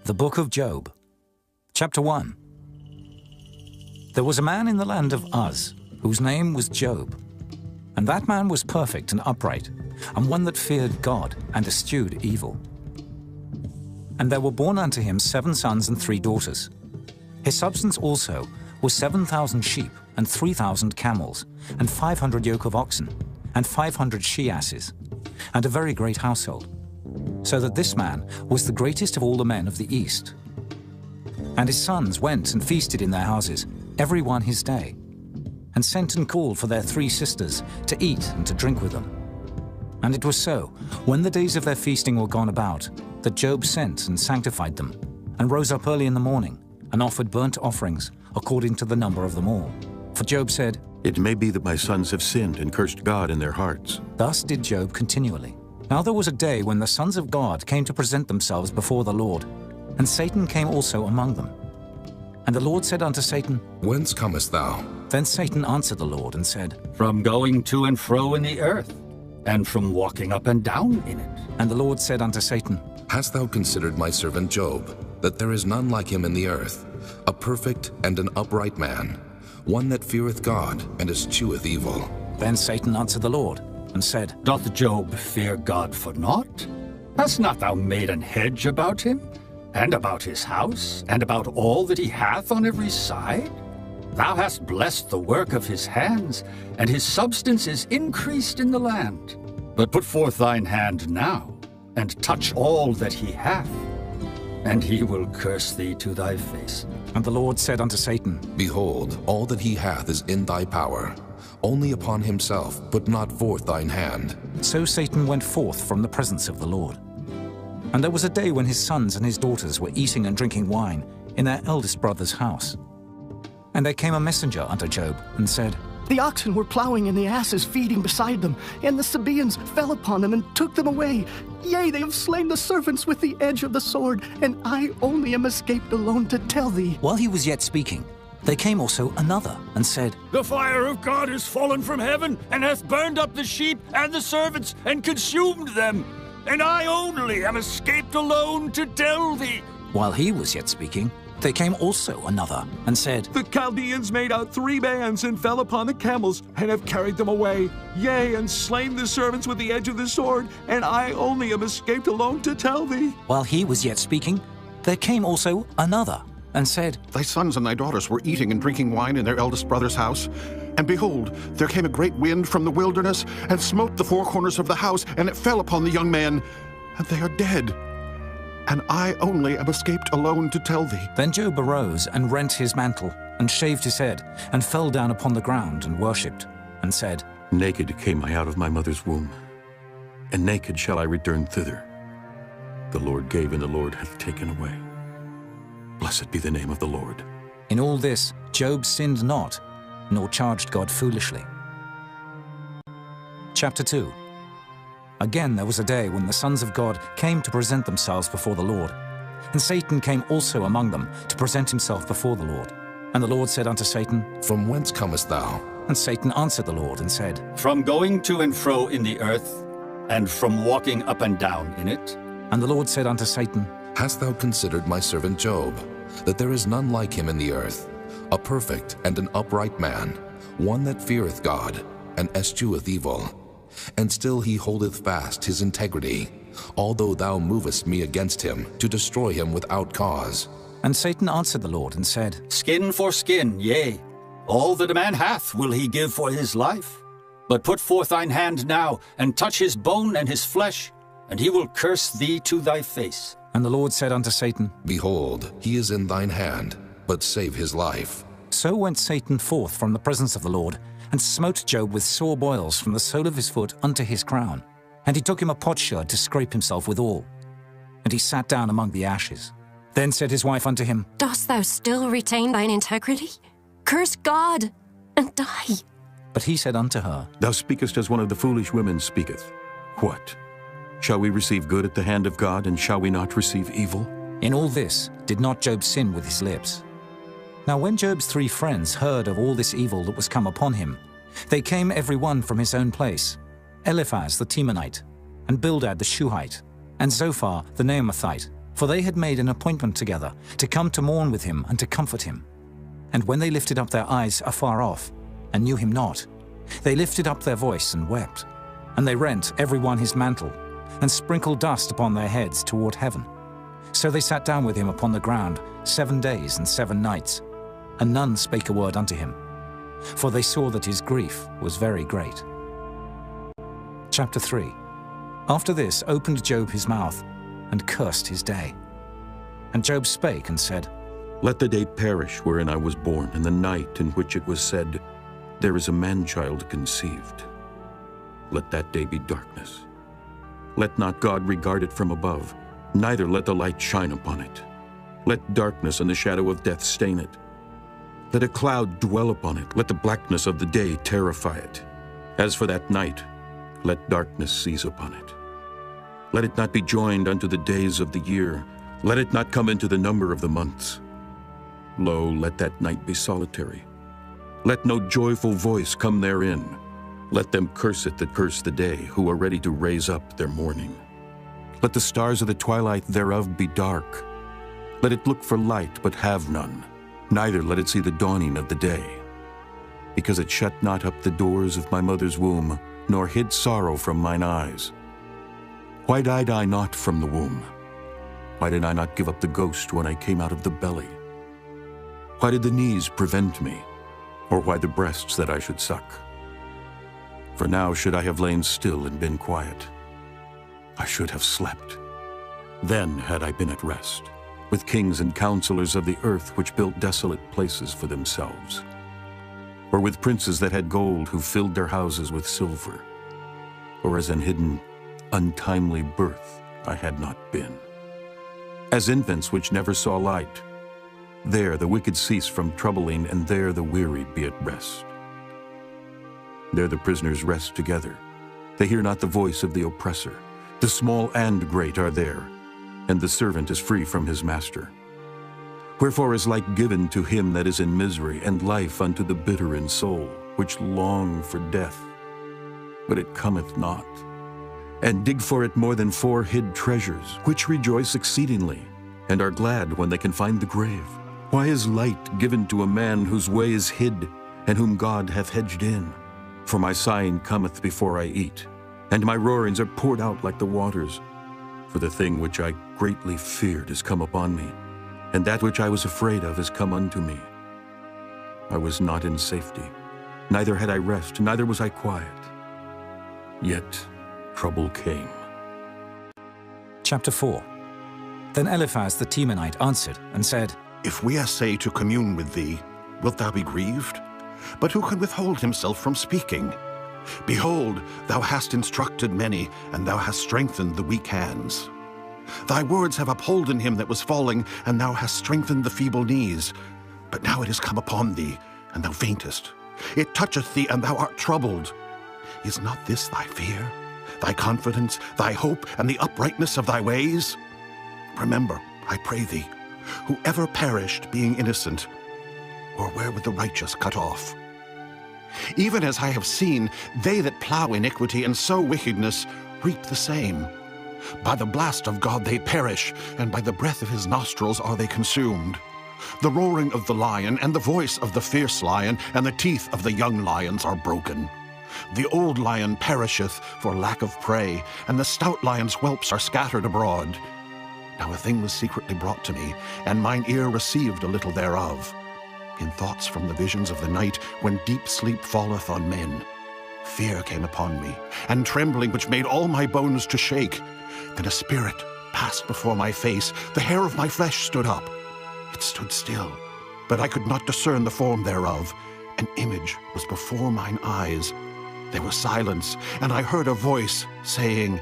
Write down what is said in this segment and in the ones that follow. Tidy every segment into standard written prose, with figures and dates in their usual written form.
The Book of Job, Chapter 1. There was a man in the land of Uz, whose name was Job. And that man was perfect and upright, and one that feared God and eschewed evil. And there were born unto him 7 sons and 3 daughters. His substance also was 7,000 sheep, and 3,000 camels, and 500 yoke of oxen, and 500 she-asses, and a very great household. So that this man was the greatest of all the men of the east. And his sons went and feasted in their houses, every one his day, and sent and called for their 3 sisters to eat and to drink with them. And it was so, when the days of their feasting were gone about, that Job sent and sanctified them, and rose up early in the morning, and offered burnt offerings according to the number of them all. For Job said, "It may be that my sons have sinned and cursed God in their hearts." Thus did Job continually. Now there was a day when the sons of God came to present themselves before the Lord, and Satan came also among them. And the Lord said unto Satan, Whence comest thou? Then Satan answered the Lord and said, From going to and fro in the earth, and from walking up and down in it. And the Lord said unto Satan, Hast thou considered my servant Job, that there is none like him in the earth, a perfect and an upright man, one that feareth God and escheweth evil? Then Satan answered the Lord and said, Doth Job fear God for naught? Hast not thou made an hedge about him, and about his house, and about all that he hath on every side? Thou hast blessed the work of his hands, and his substance is increased in the land. But put forth thine hand now, and touch all that he hath, and he will curse thee to thy face. And the Lord said unto Satan, Behold, all that he hath is in thy power. Only upon himself put not forth thine hand. So Satan went forth from the presence of the Lord. And there was a day when his sons and his daughters were eating and drinking wine in their eldest brother's house. And there came a messenger unto Job, and said, The oxen were plowing, and the asses feeding beside them, and the Sabaeans fell upon them and took them away. Yea, they have slain the servants with the edge of the sword, and I only am escaped alone to tell thee. While he was yet speaking, there came also another, and said, The fire of God is fallen from heaven, and hath burned up the sheep and the servants, and consumed them. And I only am escaped alone to tell thee. While he was yet speaking, there came also another, and said, The Chaldeans made out 3 bands, and fell upon the camels, and have carried them away. Yea, and slain the servants with the edge of the sword, and I only am escaped alone to tell thee. While he was yet speaking, there came also another, and said, Thy sons and thy daughters were eating and drinking wine in their eldest brother's house. And behold, there came a great wind from the wilderness, and smote the 4 corners of the house, and it fell upon the young men, and they are dead. And I only am escaped alone to tell thee. Then Job arose, and rent his mantle, and shaved his head, and fell down upon the ground, and worshipped, and said, Naked came I out of my mother's womb, and naked shall I return thither. The Lord gave, and the Lord hath taken away. Blessed be the name of the Lord. In all this Job sinned not, nor charged God foolishly. Chapter 2. Again there was a day when the sons of God came to present themselves before the Lord. And Satan came also among them to present himself before the Lord. And the Lord said unto Satan, From whence comest thou? And Satan answered the Lord and said, From going to and fro in the earth, and from walking up and down in it. And the Lord said unto Satan, Hast thou considered my servant Job, that there is none like him in the earth, a perfect and an upright man, one that feareth God, and escheweth evil? And still he holdeth fast his integrity, although thou movest me against him, to destroy him without cause. And Satan answered the Lord and said, Skin for skin, yea, all that a man hath will he give for his life. But put forth thine hand now, and touch his bone and his flesh, and he will curse thee to thy face. And the Lord said unto Satan, Behold, he is in thine hand, but save his life. So went Satan forth from the presence of the Lord, and smote Job with sore boils from the sole of his foot unto his crown. And he took him a potsherd to scrape himself withal. And he sat down among the ashes. Then said his wife unto him, Dost thou still retain thine integrity? Curse God, and die. But he said unto her, Thou speakest as one of the foolish women speaketh. What? Shall we receive good at the hand of God, and shall we not receive evil? In all this did not Job sin with his lips. Now when Job's 3 friends heard of all this evil that was come upon him, they came every one from his own place, Eliphaz the Temanite, and Bildad the Shuhite, and Zophar the Naamathite, For they had made an appointment together to come to mourn with him and to comfort him. And when they lifted up their eyes afar off, and knew him not, they lifted up their voice and wept. And they rent every one his mantle, and sprinkled dust upon their heads toward heaven. So they sat down with him upon the ground 7 days and 7 nights, and none spake a word unto him, for they saw that his grief was very great. Chapter 3. After this opened Job his mouth, and cursed his day. And Job spake and said, Let the day perish wherein I was born, and the night in which it was said, There is a man-child conceived. Let that day be darkness. Let not God regard it from above, neither let the light shine upon it. Let darkness and the shadow of death stain it. Let a cloud dwell upon it, let the blackness of the day terrify it. As for that night, let darkness seize upon it. Let it not be joined unto the days of the year, let it not come into the number of the months. Lo, let that night be solitary. Let no joyful voice come therein. Let them curse it that curse the day, who are ready to raise up their mourning. Let the stars of the twilight thereof be dark. Let it look for light, but have none, neither let it see the dawning of the day. Because it shut not up the doors of my mother's womb, nor hid sorrow from mine eyes. Why died I not from the womb? Why did I not give up the ghost when I came out of the belly? Why did the knees prevent me, or why the breasts that I should suck? For now should I have lain still and been quiet. I should have slept. Then had I been at rest, with kings and counselors of the earth which built desolate places for themselves, or with princes that had gold who filled their houses with silver, or as an hidden, untimely birth I had not been. As infants which never saw light, there the wicked cease from troubling, and there the weary be at rest. There the prisoners rest together. They hear not the voice of the oppressor. The small and great are there, and the servant is free from his master. Wherefore is light given to him that is in misery, and life unto the bitter in soul, which long for death, but it cometh not, and dig for it more than 4 hid treasures, which rejoice exceedingly, and are glad when they can find the grave. Why is light given to a man whose way is hid, and whom God hath hedged in? For my sighing cometh before I eat, and my roarings are poured out like the waters. For the thing which I greatly feared is come upon me, and that which I was afraid of is come unto me. I was not in safety, neither had I rest, neither was I quiet. Yet trouble came. Chapter 4. Then Eliphaz the Temanite answered and said, If we essay to commune with thee, wilt thou be grieved? But who can withhold himself from speaking? Behold, thou hast instructed many, and thou hast strengthened the weak hands. Thy words have upholden him that was falling, and thou hast strengthened the feeble knees. But now it is come upon thee, and thou faintest. It toucheth thee, and thou art troubled. Is not this thy fear, thy confidence, thy hope, and the uprightness of thy ways? Remember, I pray thee, whoever perished being innocent, or where would the righteous cut off? Even as I have seen, they that plow iniquity and sow wickedness reap the same. By the blast of God they perish, and by the breath of his nostrils are they consumed. The roaring of the lion, and the voice of the fierce lion, and the teeth of the young lions are broken. The old lion perisheth for lack of prey, and the stout lion's whelps are scattered abroad. Now a thing was secretly brought to me, and mine ear received a little thereof. In thoughts from the visions of the night, when deep sleep falleth on men, fear came upon me, and trembling which made all my bones to shake. Then a spirit passed before my face, the hair of my flesh stood up. It stood still, but I could not discern the form thereof. An image was before mine eyes. There was silence, and I heard a voice saying,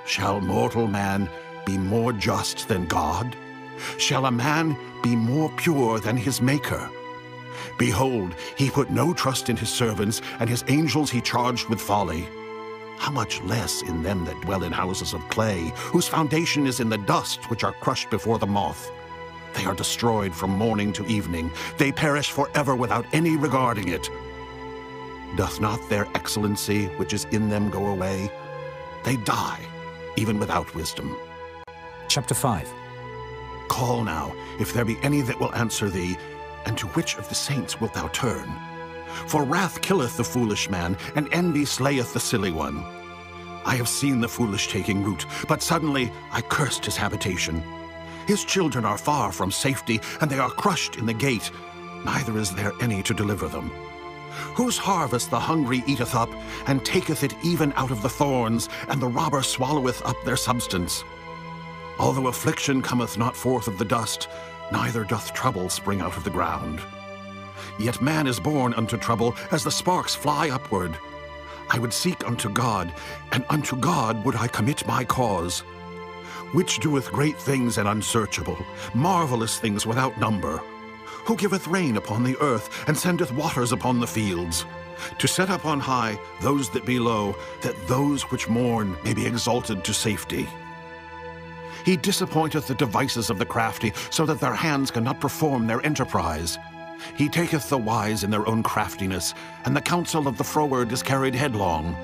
Shall mortal man be more just than God? Shall a man be more pure than his Maker? Behold, he put no trust in his servants, and his angels he charged with folly. How much less in them that dwell in houses of clay, whose foundation is in the dust, which are crushed before the moth. They are destroyed from morning to evening. They perish forever without any regarding it. Doth not their excellency which is in them go away? They die, even without wisdom. Chapter 5. Call now, if there be any that will answer thee, and to which of the saints wilt thou turn? For wrath killeth the foolish man, and envy slayeth the silly one. I have seen the foolish taking root, but suddenly I cursed his habitation. His children are far from safety, and they are crushed in the gate, neither is there any to deliver them. Whose harvest the hungry eateth up, and taketh it even out of the thorns, and the robber swalloweth up their substance. Although affliction cometh not forth of the dust, neither doth trouble spring out of the ground. Yet man is born unto trouble, as the sparks fly upward. I would seek unto God, and unto God would I commit my cause, which doeth great things and unsearchable, marvelous things without number, who giveth rain upon the earth, and sendeth waters upon the fields, to set up on high those that be low, that those which mourn may be exalted to safety. He disappointeth the devices of the crafty, so that their hands cannot perform their enterprise. He taketh the wise in their own craftiness, and the counsel of the froward is carried headlong.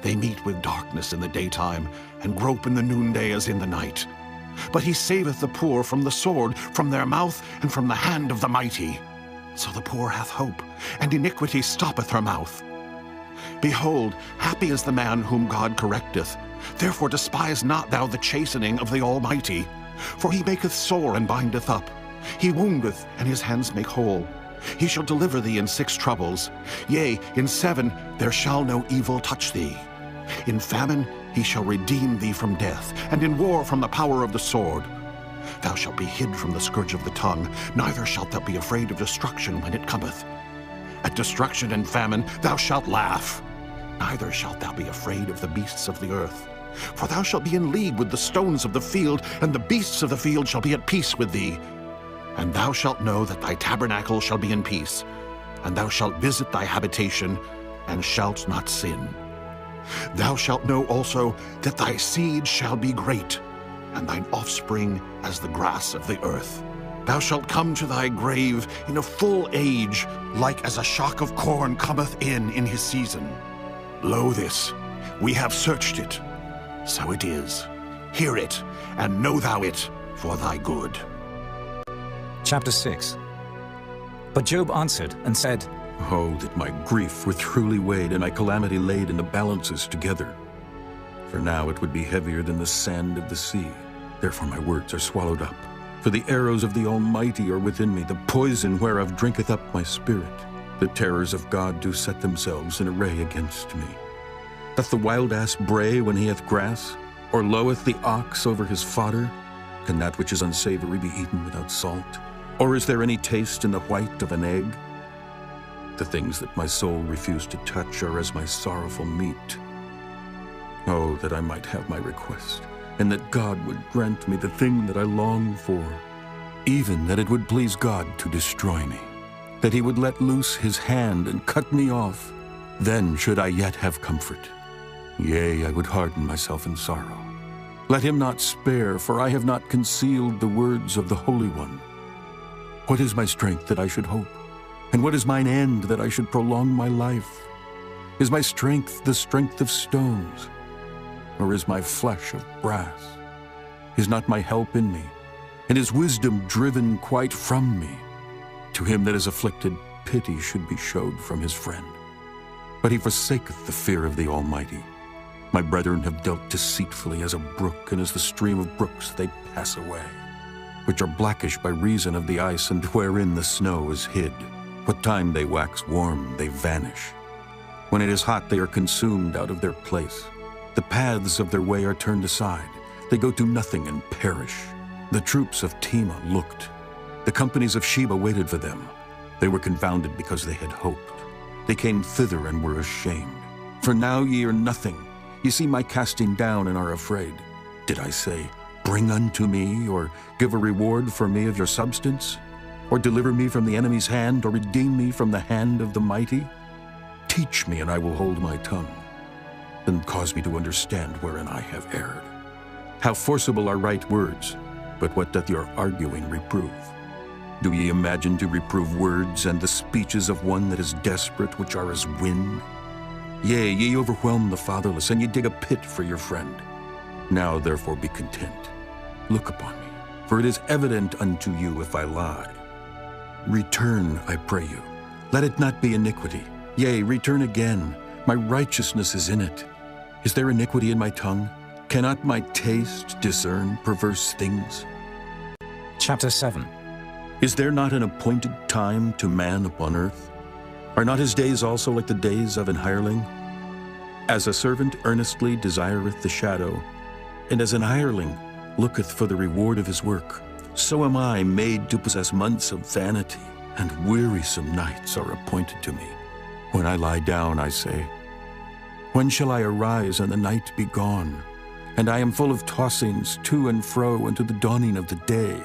They meet with darkness in the daytime, and grope in the noonday as in the night. But he saveth the poor from the sword, from their mouth, and from the hand of the mighty. So the poor hath hope, and iniquity stoppeth her mouth. Behold, happy is the man whom God correcteth. Therefore despise not thou the chastening of the Almighty. For he maketh sore and bindeth up. He woundeth, and his hands make whole. He shall deliver thee in 6 troubles. Yea, in 7 there shall no evil touch thee. In famine he shall redeem thee from death, and in war from the power of the sword. Thou shalt be hid from the scourge of the tongue, neither shalt thou be afraid of destruction when it cometh. At destruction and famine thou shalt laugh, neither shalt thou be afraid of the beasts of the earth. For thou shalt be in league with the stones of the field, and the beasts of the field shall be at peace with thee. And thou shalt know that thy tabernacle shall be in peace, and thou shalt visit thy habitation, and shalt not sin. Thou shalt know also that thy seed shall be great, and thine offspring as the grass of the earth. Thou shalt come to thy grave in a full age, like as a shock of corn cometh in his season. Lo this, we have searched it, so it is. Hear it, and know thou it for thy good. Chapter 6. But Job answered and said, Oh, that my grief were truly weighed, and my calamity laid in the balances together. For now it would be heavier than the sand of the sea. Therefore my words are swallowed up. For the arrows of the Almighty are within me, the poison whereof drinketh up my spirit. The terrors of God do set themselves in array against me. Doth the wild ass bray when he hath grass? Or loweth the ox over his fodder? Can that which is unsavory be eaten without salt? Or is there any taste in the white of an egg? The things that my soul refused to touch are as my sorrowful meat. Oh, that I might have my request, and that God would grant me the thing that I long for, even that it would please God to destroy me, that he would let loose his hand and cut me off. Then should I yet have comfort. Yea, I would harden myself in sorrow. Let him not spare, for I have not concealed the words of the Holy One. What is my strength that I should hope? And what is mine end that I should prolong my life? Is my strength the strength of stones? Or is my flesh of brass? Is not my help in me? And is wisdom driven quite from me? To him that is afflicted, pity should be showed from his friend. But he forsaketh the fear of the Almighty. My brethren have dealt deceitfully as a brook, and as the stream of brooks they pass away, which are blackish by reason of the ice, and wherein the snow is hid. What time they wax warm, they vanish. When it is hot, they are consumed out of their place. The paths of their way are turned aside. They go to nothing and perish. The troops of Tema looked. The companies of Sheba waited for them. They were confounded because they had hoped. They came thither and were ashamed. For now ye are nothing. Ye see my casting down and are afraid. Did I say, bring unto me, or give a reward for me of your substance? Or deliver me from the enemy's hand, or redeem me from the hand of the mighty? Teach me, and I will hold my tongue. Then cause me to understand wherein I have erred. How forcible are right words, but what doth your arguing reprove? Do ye imagine to reprove words, and the speeches of one that is desperate, which are as wind? Yea, ye overwhelm the fatherless, and ye dig a pit for your friend. Now therefore be content. Look upon me, for it is evident unto you if I lie. Return, I pray you. Let it not be iniquity. Yea, return again. My righteousness is in it. Is there iniquity in my tongue? Cannot my taste discern perverse things? Chapter 7. Is there not an appointed time to man upon earth? Are not his days also like the days of an hireling? As a servant earnestly desireth the shadow, and as an hireling looketh for the reward of his work, so am I made to possess months of vanity, and wearisome nights are appointed to me. When I lie down, I say, when shall I arise and the night be gone? And I am full of tossings to and fro unto the dawning of the day.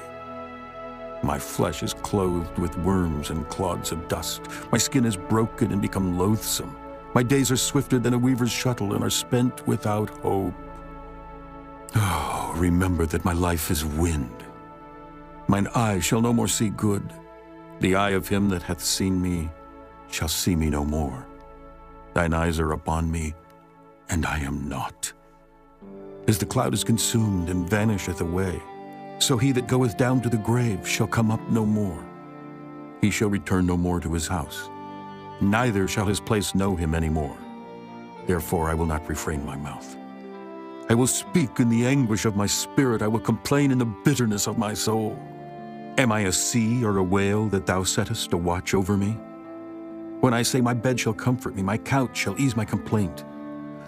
My flesh is clothed with worms and clods of dust. My skin is broken and become loathsome. My days are swifter than a weaver's shuttle and are spent without hope. Oh, remember that my life is wind. Mine eye shall no more see good. The eye of him that hath seen me shall see me no more. Thine eyes are upon me, and I am not. As the cloud is consumed and vanisheth away, so he that goeth down to the grave shall come up no more. He shall return no more to his house, neither shall his place know him any more. Therefore I will not refrain my mouth. I will speak in the anguish of my spirit. I will complain in the bitterness of my soul. Am I a sea or a whale that thou settest a watch over me? When I say my bed shall comfort me, my couch shall ease my complaint,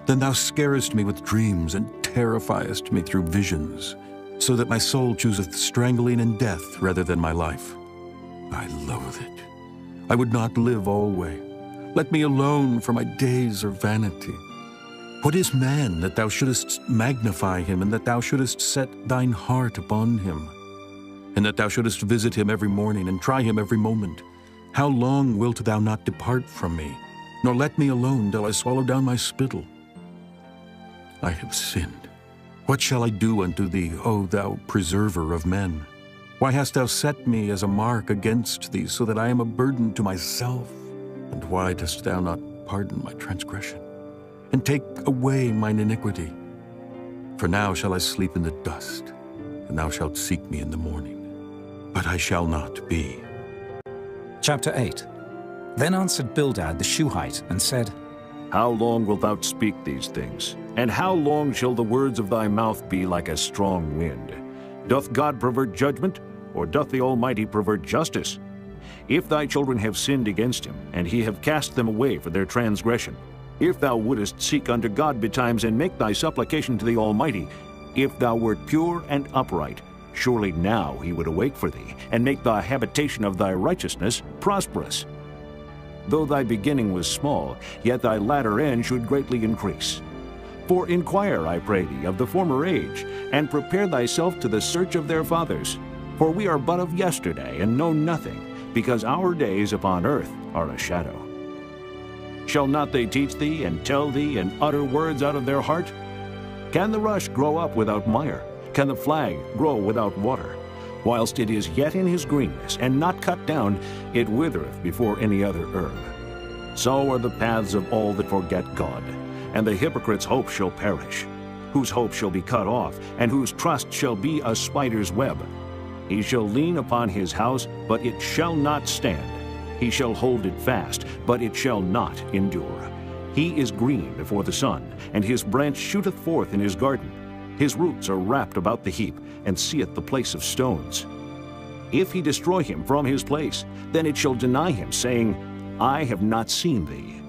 then thou scarest me with dreams and terrifiest me through visions, so that my soul chooseth strangling and death rather than my life. I loathe it. I would not live alway. Let me alone, for my days are vanity. What is man that thou shouldest magnify him, and that thou shouldest set thine heart upon him, and that thou shouldest visit him every morning and try him every moment? How long wilt thou not depart from me, nor let me alone till I swallow down my spittle? I have sinned. What shall I do unto thee, O thou preserver of men? Why hast thou set me as a mark against thee, so that I am a burden to myself? And why dost thou not pardon my transgression, and take away mine iniquity? For now shall I sleep in the dust, and thou shalt seek me in the morning. But I shall not be. Chapter 8. Then answered Bildad the Shuhite, and said, How long wilt thou speak these things? And how long shall the words of thy mouth be like a strong wind? Doth God pervert judgment, or doth the Almighty pervert justice? If thy children have sinned against him, and he have cast them away for their transgression, if thou wouldest seek unto God betimes, and make thy supplication to the Almighty, if thou wert pure and upright, surely now he would awake for thee, and make the habitation of thy righteousness prosperous. Though thy beginning was small, yet thy latter end should greatly increase. For inquire, I pray thee, of the former age, and prepare thyself to the search of their fathers. For we are but of yesterday, and know nothing, because our days upon earth are a shadow. Shall not they teach thee, and tell thee, and utter words out of their heart? Can the rush grow up without mire? Can the flag grow without water? Whilst it is yet in his greenness, and not cut down, it withereth before any other herb. So are the paths of all that forget God, and the hypocrite's hope shall perish, whose hope shall be cut off, and whose trust shall be a spider's web. He shall lean upon his house, but it shall not stand. He shall hold it fast, but it shall not endure. He is green before the sun, and his branch shooteth forth in his garden. His roots are wrapped about the heap, and seeth the place of stones. If he destroy him from his place, then it shall deny him, saying, I have not seen thee.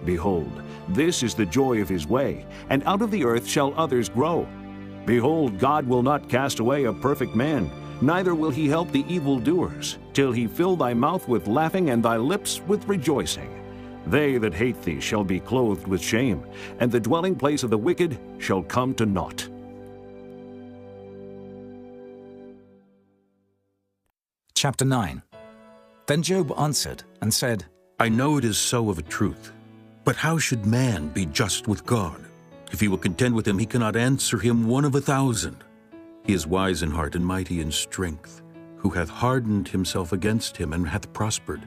Behold, this is the joy of his way, and out of the earth shall others grow. Behold, God will not cast away a perfect man, neither will he help the evildoers, till he fill thy mouth with laughing and thy lips with rejoicing. They that hate thee shall be clothed with shame, and the dwelling place of the wicked shall come to naught. Chapter 9. Then Job answered and said, I know it is so of a truth. But how should man be just with God? If he will contend with him, he cannot answer him 1 of 1,000. He is wise in heart and mighty in strength, who hath hardened himself against him and hath prospered,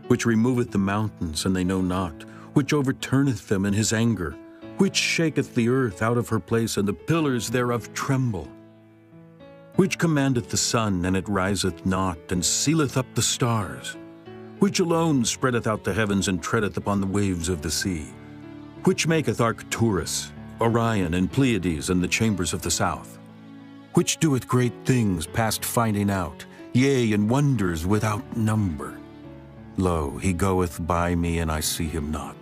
which removeth the mountains, and they know not, which overturneth them in his anger, which shaketh the earth out of her place, and the pillars thereof tremble. Which commandeth the sun, and it riseth not, and sealeth up the stars? Which alone spreadeth out the heavens, and treadeth upon the waves of the sea? Which maketh Arcturus, Orion, and Pleiades, and the chambers of the south? Which doeth great things past finding out, yea, and wonders without number? Lo, he goeth by me, and I see him not.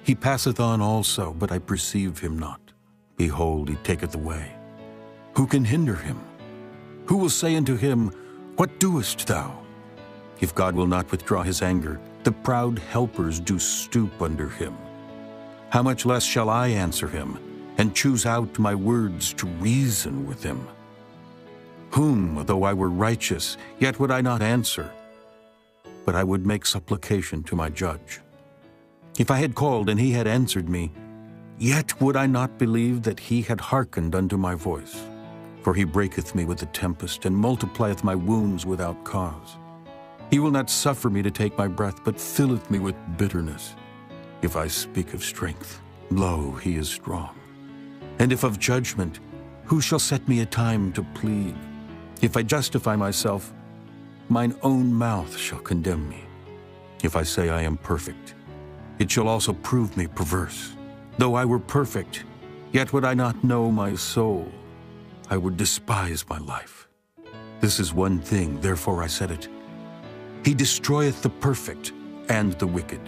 He passeth on also, but I perceive him not. Behold, he taketh away. Who can hinder him? Who will say unto him, What doest thou? If God will not withdraw his anger, the proud helpers do stoop under him. How much less shall I answer him, and choose out my words to reason with him? Whom, though I were righteous, yet would I not answer, but I would make supplication to my judge. If I had called, and he had answered me, yet would I not believe that he had hearkened unto my voice. For he breaketh me with the tempest, and multiplieth my wounds without cause. He will not suffer me to take my breath, but filleth me with bitterness. If I speak of strength, lo, he is strong. And if of judgment, who shall set me a time to plead? If I justify myself, mine own mouth shall condemn me. If I say I am perfect, it shall also prove me perverse. Though I were perfect, yet would I not know my soul. I would despise my life. This is one thing, therefore I said it. He destroyeth the perfect and the wicked.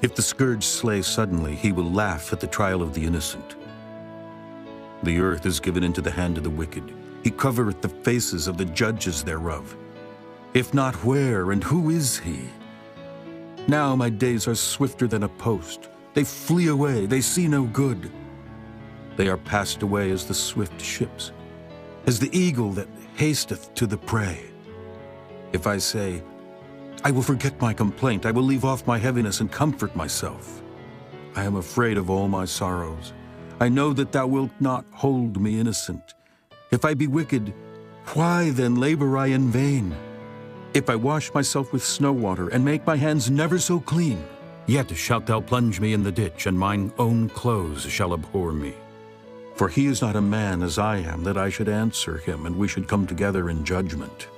If the scourge slay suddenly, he will laugh at the trial of the innocent. The earth is given into the hand of the wicked. He covereth the faces of the judges thereof. If not, where and who is he? Now my days are swifter than a post. They flee away, they see no good. They are passed away as the swift ships, as the eagle that hasteth to the prey. If I say, I will forget my complaint, I will leave off my heaviness and comfort myself. I am afraid of all my sorrows. I know that thou wilt not hold me innocent. If I be wicked, why then labor I in vain? If I wash myself with snow water, and make my hands never so clean, yet shalt thou plunge me in the ditch, and mine own clothes shall abhor me. For he is not a man as I am, that I should answer him, and we should come together in judgment.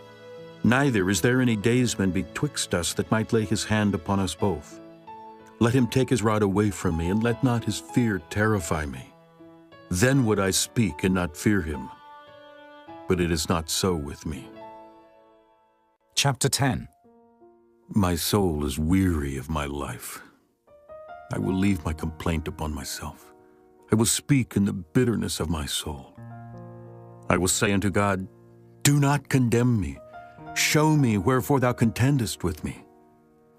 Neither is there any daysman betwixt us that might lay his hand upon us both. Let him take his rod away from me, and let not his fear terrify me. Then would I speak and not fear him. But it is not so with me. Chapter 10. My soul is weary of my life. I will leave my complaint upon myself. I will speak in the bitterness of my soul. I will say unto God, Do not condemn me. Show me wherefore thou contendest with me.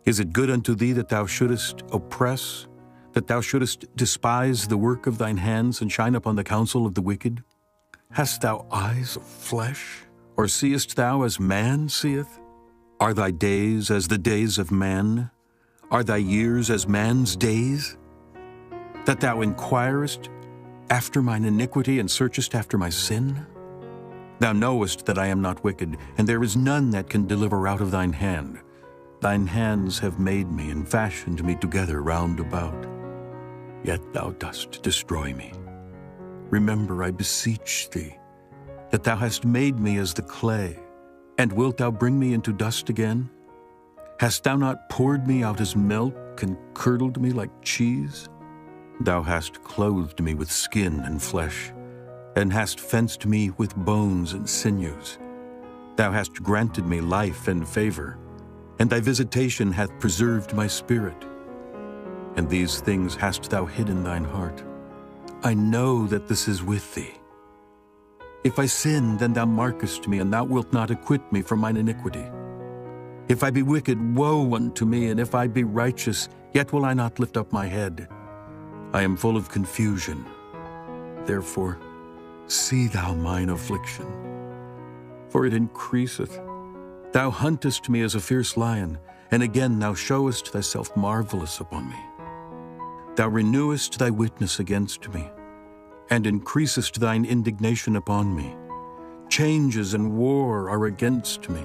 Is it good unto thee that thou shouldest oppress, that thou shouldest despise the work of thine hands, and shine upon the counsel of the wicked? Hast thou eyes of flesh, or seest thou as man seeth? Are thy days as the days of man? Are thy years as man's days? That thou inquirest after mine iniquity, and searchest after my sin? Thou knowest that I am not wicked, and there is none that can deliver out of thine hand. Thine hands have made me, and fashioned me together round about. Yet thou dost destroy me. Remember, I beseech thee, that thou hast made me as the clay, and wilt thou bring me into dust again? Hast thou not poured me out as milk, and curdled me like cheese? Thou hast clothed me with skin and flesh, and hast fenced me with bones and sinews. Thou hast granted me life and favor, and thy visitation hath preserved my spirit. And these things hast thou hid in thine heart. I know that this is with thee. If I sin, then thou markest me, and thou wilt not acquit me from mine iniquity. If I be wicked, woe unto me, and if I be righteous, yet will I not lift up my head. I am full of confusion. Therefore, see thou mine affliction, for it increaseth. Thou huntest me as a fierce lion, and again thou showest thyself marvelous upon me. Thou renewest thy witness against me, and increasest thine indignation upon me. Changes and war are against me.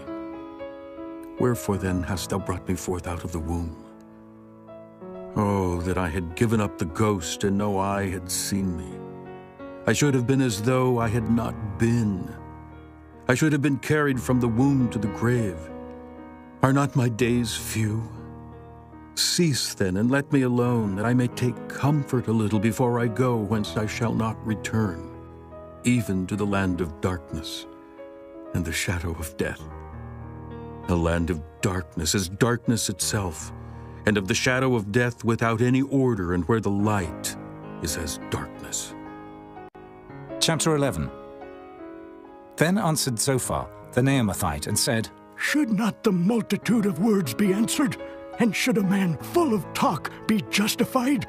Wherefore then hast thou brought me forth out of the womb? Oh, that I had given up the ghost, and no eye had seen me. I should have been as though I had not been. I should have been carried from the womb to the grave. Are not my days few? Cease then, and let me alone, that I may take comfort a little before I go whence I shall not return, even to the land of darkness and the shadow of death. A land of darkness is darkness itself, and of the shadow of death without any order, and where the light is as darkness. Chapter 11. Then answered Zophar, the Naamathite, and said, Should not the multitude of words be answered? And should a man full of talk be justified?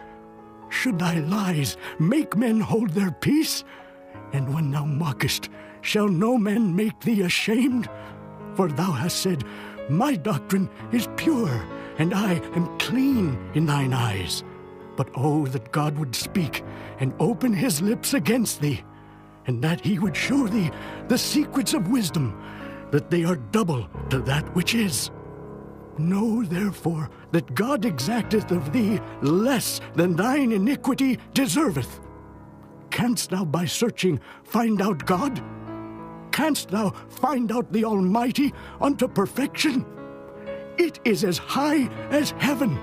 Should thy lies make men hold their peace? And when thou mockest, shall no man make thee ashamed? For thou hast said, My doctrine is pure, and I am clean in thine eyes. But oh, that God would speak and open his lips against thee, and that he would show thee the secrets of wisdom, that they are double to that which is. Know therefore that God exacteth of thee less than thine iniquity deserveth. Canst thou by searching find out God? Canst thou find out the Almighty unto perfection? It is as high as heaven.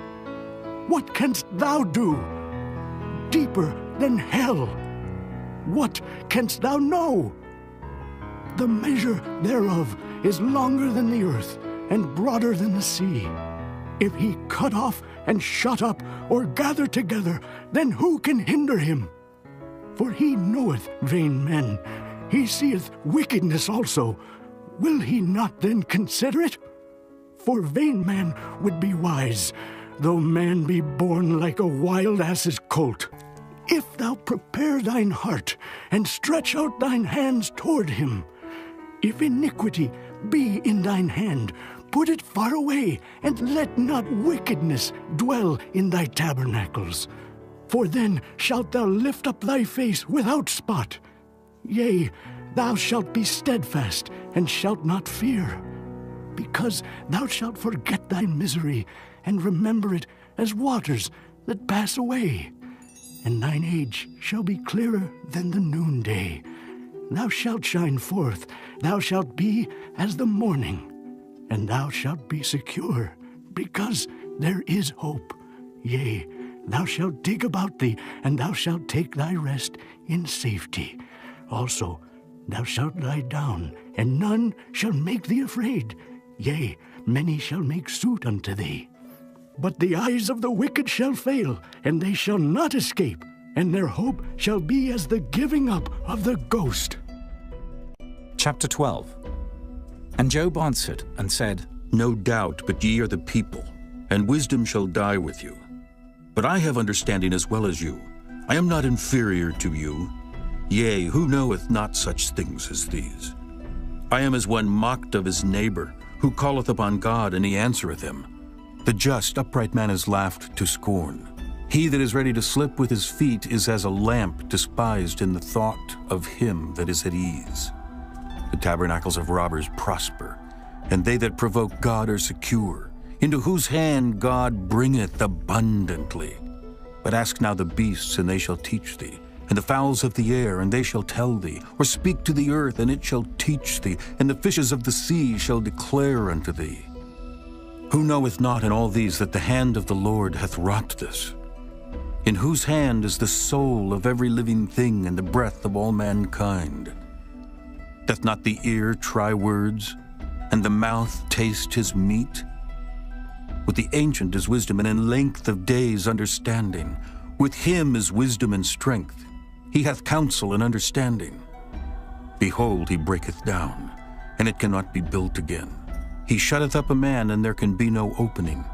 What canst thou do? Deeper than hell. What canst thou know? The measure thereof is longer than the earth, and broader than the sea. If he cut off and shut up, or gather together, then who can hinder him? For he knoweth vain men, he seeth wickedness also. Will he not then consider it? For vain man would be wise, though man be born like a wild ass's colt. If thou prepare thine heart, and stretch out thine hands toward him, if iniquity be in thine hand, put it far away, and let not wickedness dwell in thy tabernacles. For then shalt thou lift up thy face without spot. Yea, thou shalt be steadfast, and shalt not fear, because thou shalt forget thy misery, and remember it as waters that pass away. And thine age shall be clearer than the noonday. Thou shalt shine forth, thou shalt be as the morning, and thou shalt be secure, because there is hope. Yea, thou shalt dig about thee, and thou shalt take thy rest in safety. Also, thou shalt lie down, and none shall make thee afraid. Yea, many shall make suit unto thee. But the eyes of the wicked shall fail, and they shall not escape, and their hope shall be as the giving up of the ghost. Chapter 12. And Job answered and said, No doubt, but ye are the people, and wisdom shall die with you. But I have understanding as well as you. I am not inferior to you. Yea, who knoweth not such things as these? I am as one mocked of his neighbor, who calleth upon God, and he answereth him. The just, upright man is laughed to scorn. He that is ready to slip with his feet is as a lamp despised in the thought of him that is at ease. The tabernacles of robbers prosper, and they that provoke God are secure, into whose hand God bringeth abundantly. But ask now the beasts, and they shall teach thee, and the fowls of the air, and they shall tell thee, or speak to the earth, and it shall teach thee, and the fishes of the sea shall declare unto thee. Who knoweth not in all these that the hand of the Lord hath wrought this? In whose hand is the soul of every living thing, and the breath of all mankind? Doth not the ear try words, and the mouth taste his meat? With the ancient is wisdom, and in length of days understanding. With him is wisdom and strength. He hath counsel and understanding. Behold, he breaketh down, and it cannot be built again. He shutteth up a man, and there can be no opening.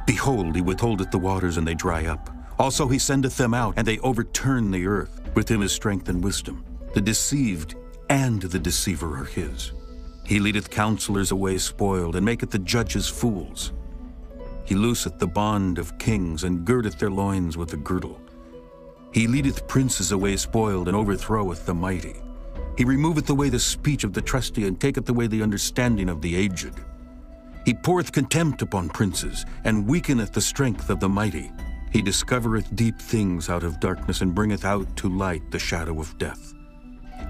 Behold, he withholdeth the waters, and they dry up. Also he sendeth them out, and they overturn the earth. With him is strength and wisdom. The deceived and the deceiver are his. He leadeth counselors away spoiled, and maketh the judges fools. He looseth the bond of kings, and girdeth their loins with a girdle. He leadeth princes away spoiled, and overthroweth the mighty. He removeth away the speech of the trusty, and taketh away the understanding of the aged. He poureth contempt upon princes, and weakeneth the strength of the mighty. He discovereth deep things out of darkness, and bringeth out to light the shadow of death.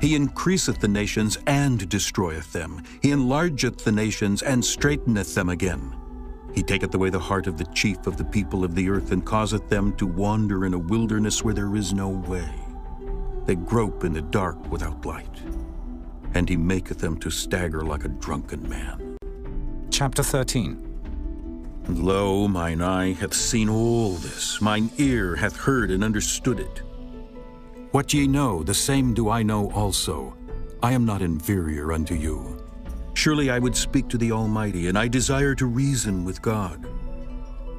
He increaseth the nations and destroyeth them. He enlargeth the nations and straighteneth them again. He taketh away the heart of the chief of the people of the earth, and causeth them to wander in a wilderness where there is no way. They grope in the dark without light, and he maketh them to stagger like a drunken man. Chapter 13. And lo, mine eye hath seen all this, mine ear hath heard and understood it. What ye know, the same do I know also. I am not inferior unto you. Surely I would speak to the Almighty, and I desire to reason with God.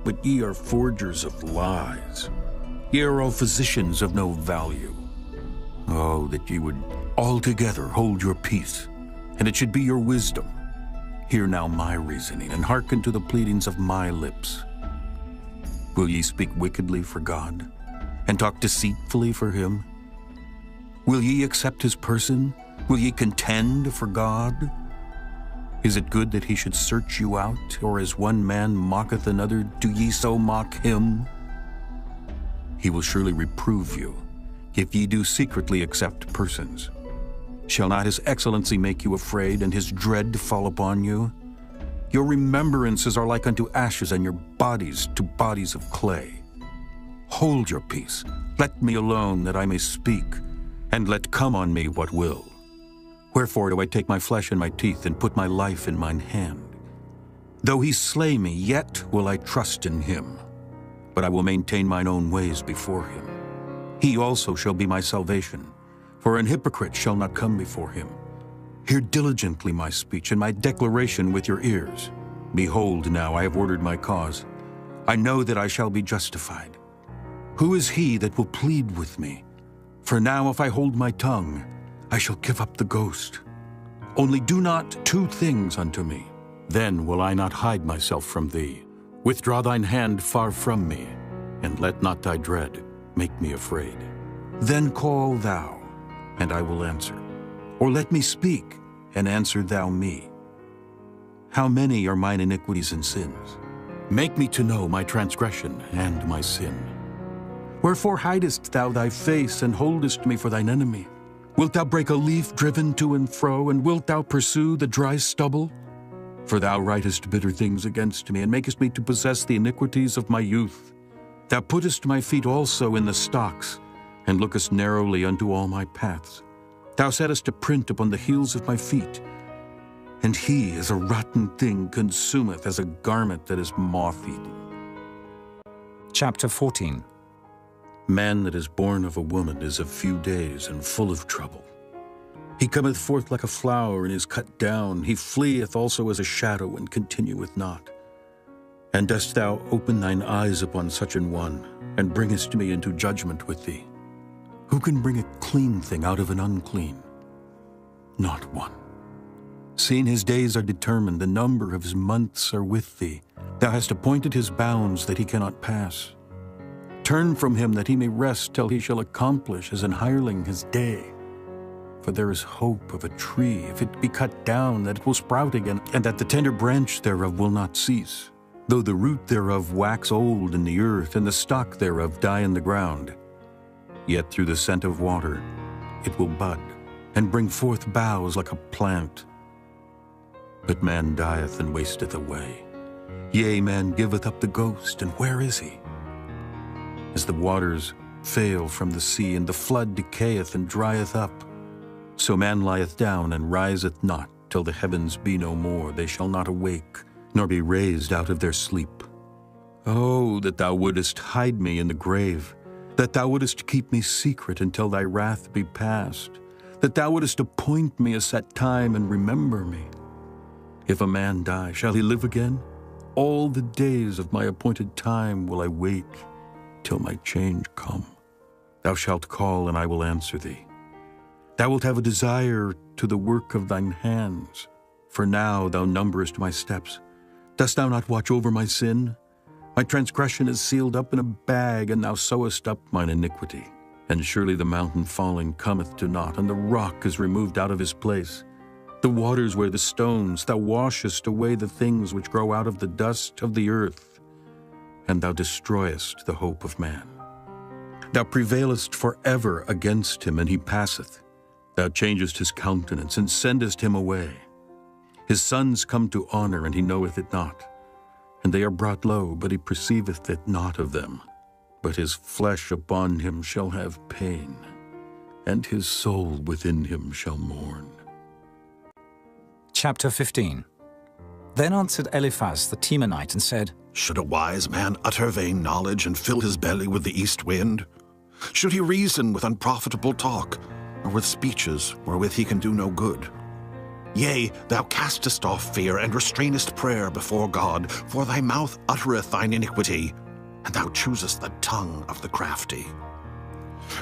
But ye are forgers of lies. Ye are all physicians of no value. Oh, that ye would altogether hold your peace, and it should be your wisdom. Hear now my reasoning, and hearken to the pleadings of my lips. Will ye speak wickedly for God, and talk deceitfully for him? Will ye accept his person? Will ye contend for God? Is it good that he should search you out, or as one man mocketh another, do ye so mock him? He will surely reprove you, if ye do secretly accept persons. Shall not his excellency make you afraid, and his dread fall upon you? Your remembrances are like unto ashes, and your bodies to bodies of clay. Hold your peace, let me alone, that I may speak, and let come on me what will. Wherefore do I take my flesh in my teeth, and put my life in mine hand? Though he slay me, yet will I trust in him. But I will maintain mine own ways before him. He also shall be my salvation, for an hypocrite shall not come before him. Hear diligently my speech, and my declaration with your ears. Behold, now I have ordered my cause. I know that I shall be justified. Who is he that will plead with me? For now if I hold my tongue, I shall give up the ghost. Only do not two things unto me. Then will I not hide myself from thee. Withdraw thine hand far from me, and let not thy dread make me afraid. Then call thou, and I will answer. Or let me speak, and answer thou me. How many are mine iniquities and sins? Make me to know my transgression and my sin. Wherefore hidest thou thy face, and holdest me for thine enemy? Wilt thou break a leaf driven to and fro, and wilt thou pursue the dry stubble? For thou writest bitter things against me, and makest me to possess the iniquities of my youth. Thou puttest my feet also in the stocks, and lookest narrowly unto all my paths. Thou settest a print upon the heels of my feet, and he, as a rotten thing, consumeth, as a garment that is moth-eaten. Chapter 14. Man that is born of a woman is of few days, and full of trouble. He cometh forth like a flower, and is cut down. He fleeth also as a shadow, and continueth not. And dost thou open thine eyes upon such an one, and bringest me into judgment with thee? Who can bring a clean thing out of an unclean? Not one. Seeing his days are determined, the number of his months are with thee. Thou hast appointed his bounds that he cannot pass. Turn from him that he may rest till he shall accomplish as an hireling his day. For there is hope of a tree, if it be cut down, that it will sprout again, and that the tender branch thereof will not cease. Though the root thereof wax old in the earth, and the stock thereof die in the ground, yet through the scent of water it will bud, and bring forth boughs like a plant. But man dieth and wasteth away. Yea, man giveth up the ghost, and where is he? As the waters fail from the sea, and the flood decayeth and drieth up, so man lieth down and riseth not, till the heavens be no more. They shall not awake, nor be raised out of their sleep. Oh, that thou wouldest hide me in the grave, that thou wouldest keep me secret until thy wrath be past, that thou wouldest appoint me a set time and remember me. If a man die, shall he live again? All the days of my appointed time will I wait, till my change come. Thou shalt call, and I will answer thee. Thou wilt have a desire to the work of thine hands. For now thou numberest my steps. Dost thou not watch over my sin? My transgression is sealed up in a bag, and thou sewest up mine iniquity. And surely the mountain falling cometh to naught, and the rock is removed out of his place. The waters wear the stones. Thou washest away the things which grow out of the dust of the earth, and thou destroyest the hope of man. Thou prevailest forever against him, and he passeth. Thou changest his countenance, and sendest him away. His sons come to honor, and he knoweth it not. And they are brought low, but he perceiveth it not of them. But his flesh upon him shall have pain, and his soul within him shall mourn. Chapter 15. Then answered Eliphaz the Temanite and said, Should a wise man utter vain knowledge and fill his belly with the east wind? Should he reason with unprofitable talk, or with speeches wherewith he can do no good? Yea, thou castest off fear, and restrainest prayer before God, for thy mouth uttereth thine iniquity, and thou choosest the tongue of the crafty.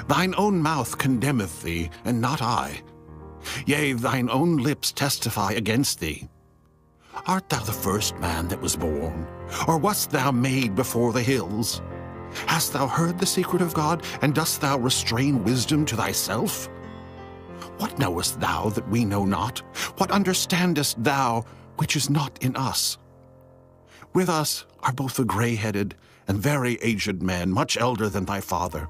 Thine own mouth condemneth thee, and not I. Yea, thine own lips testify against thee. Art thou the first man that was born, or wast thou made before the hills? Hast thou heard the secret of God, and dost thou restrain wisdom to thyself? What knowest thou that we know not? What understandest thou which is not in us? With us are both the gray-headed and very aged men, much elder than thy father.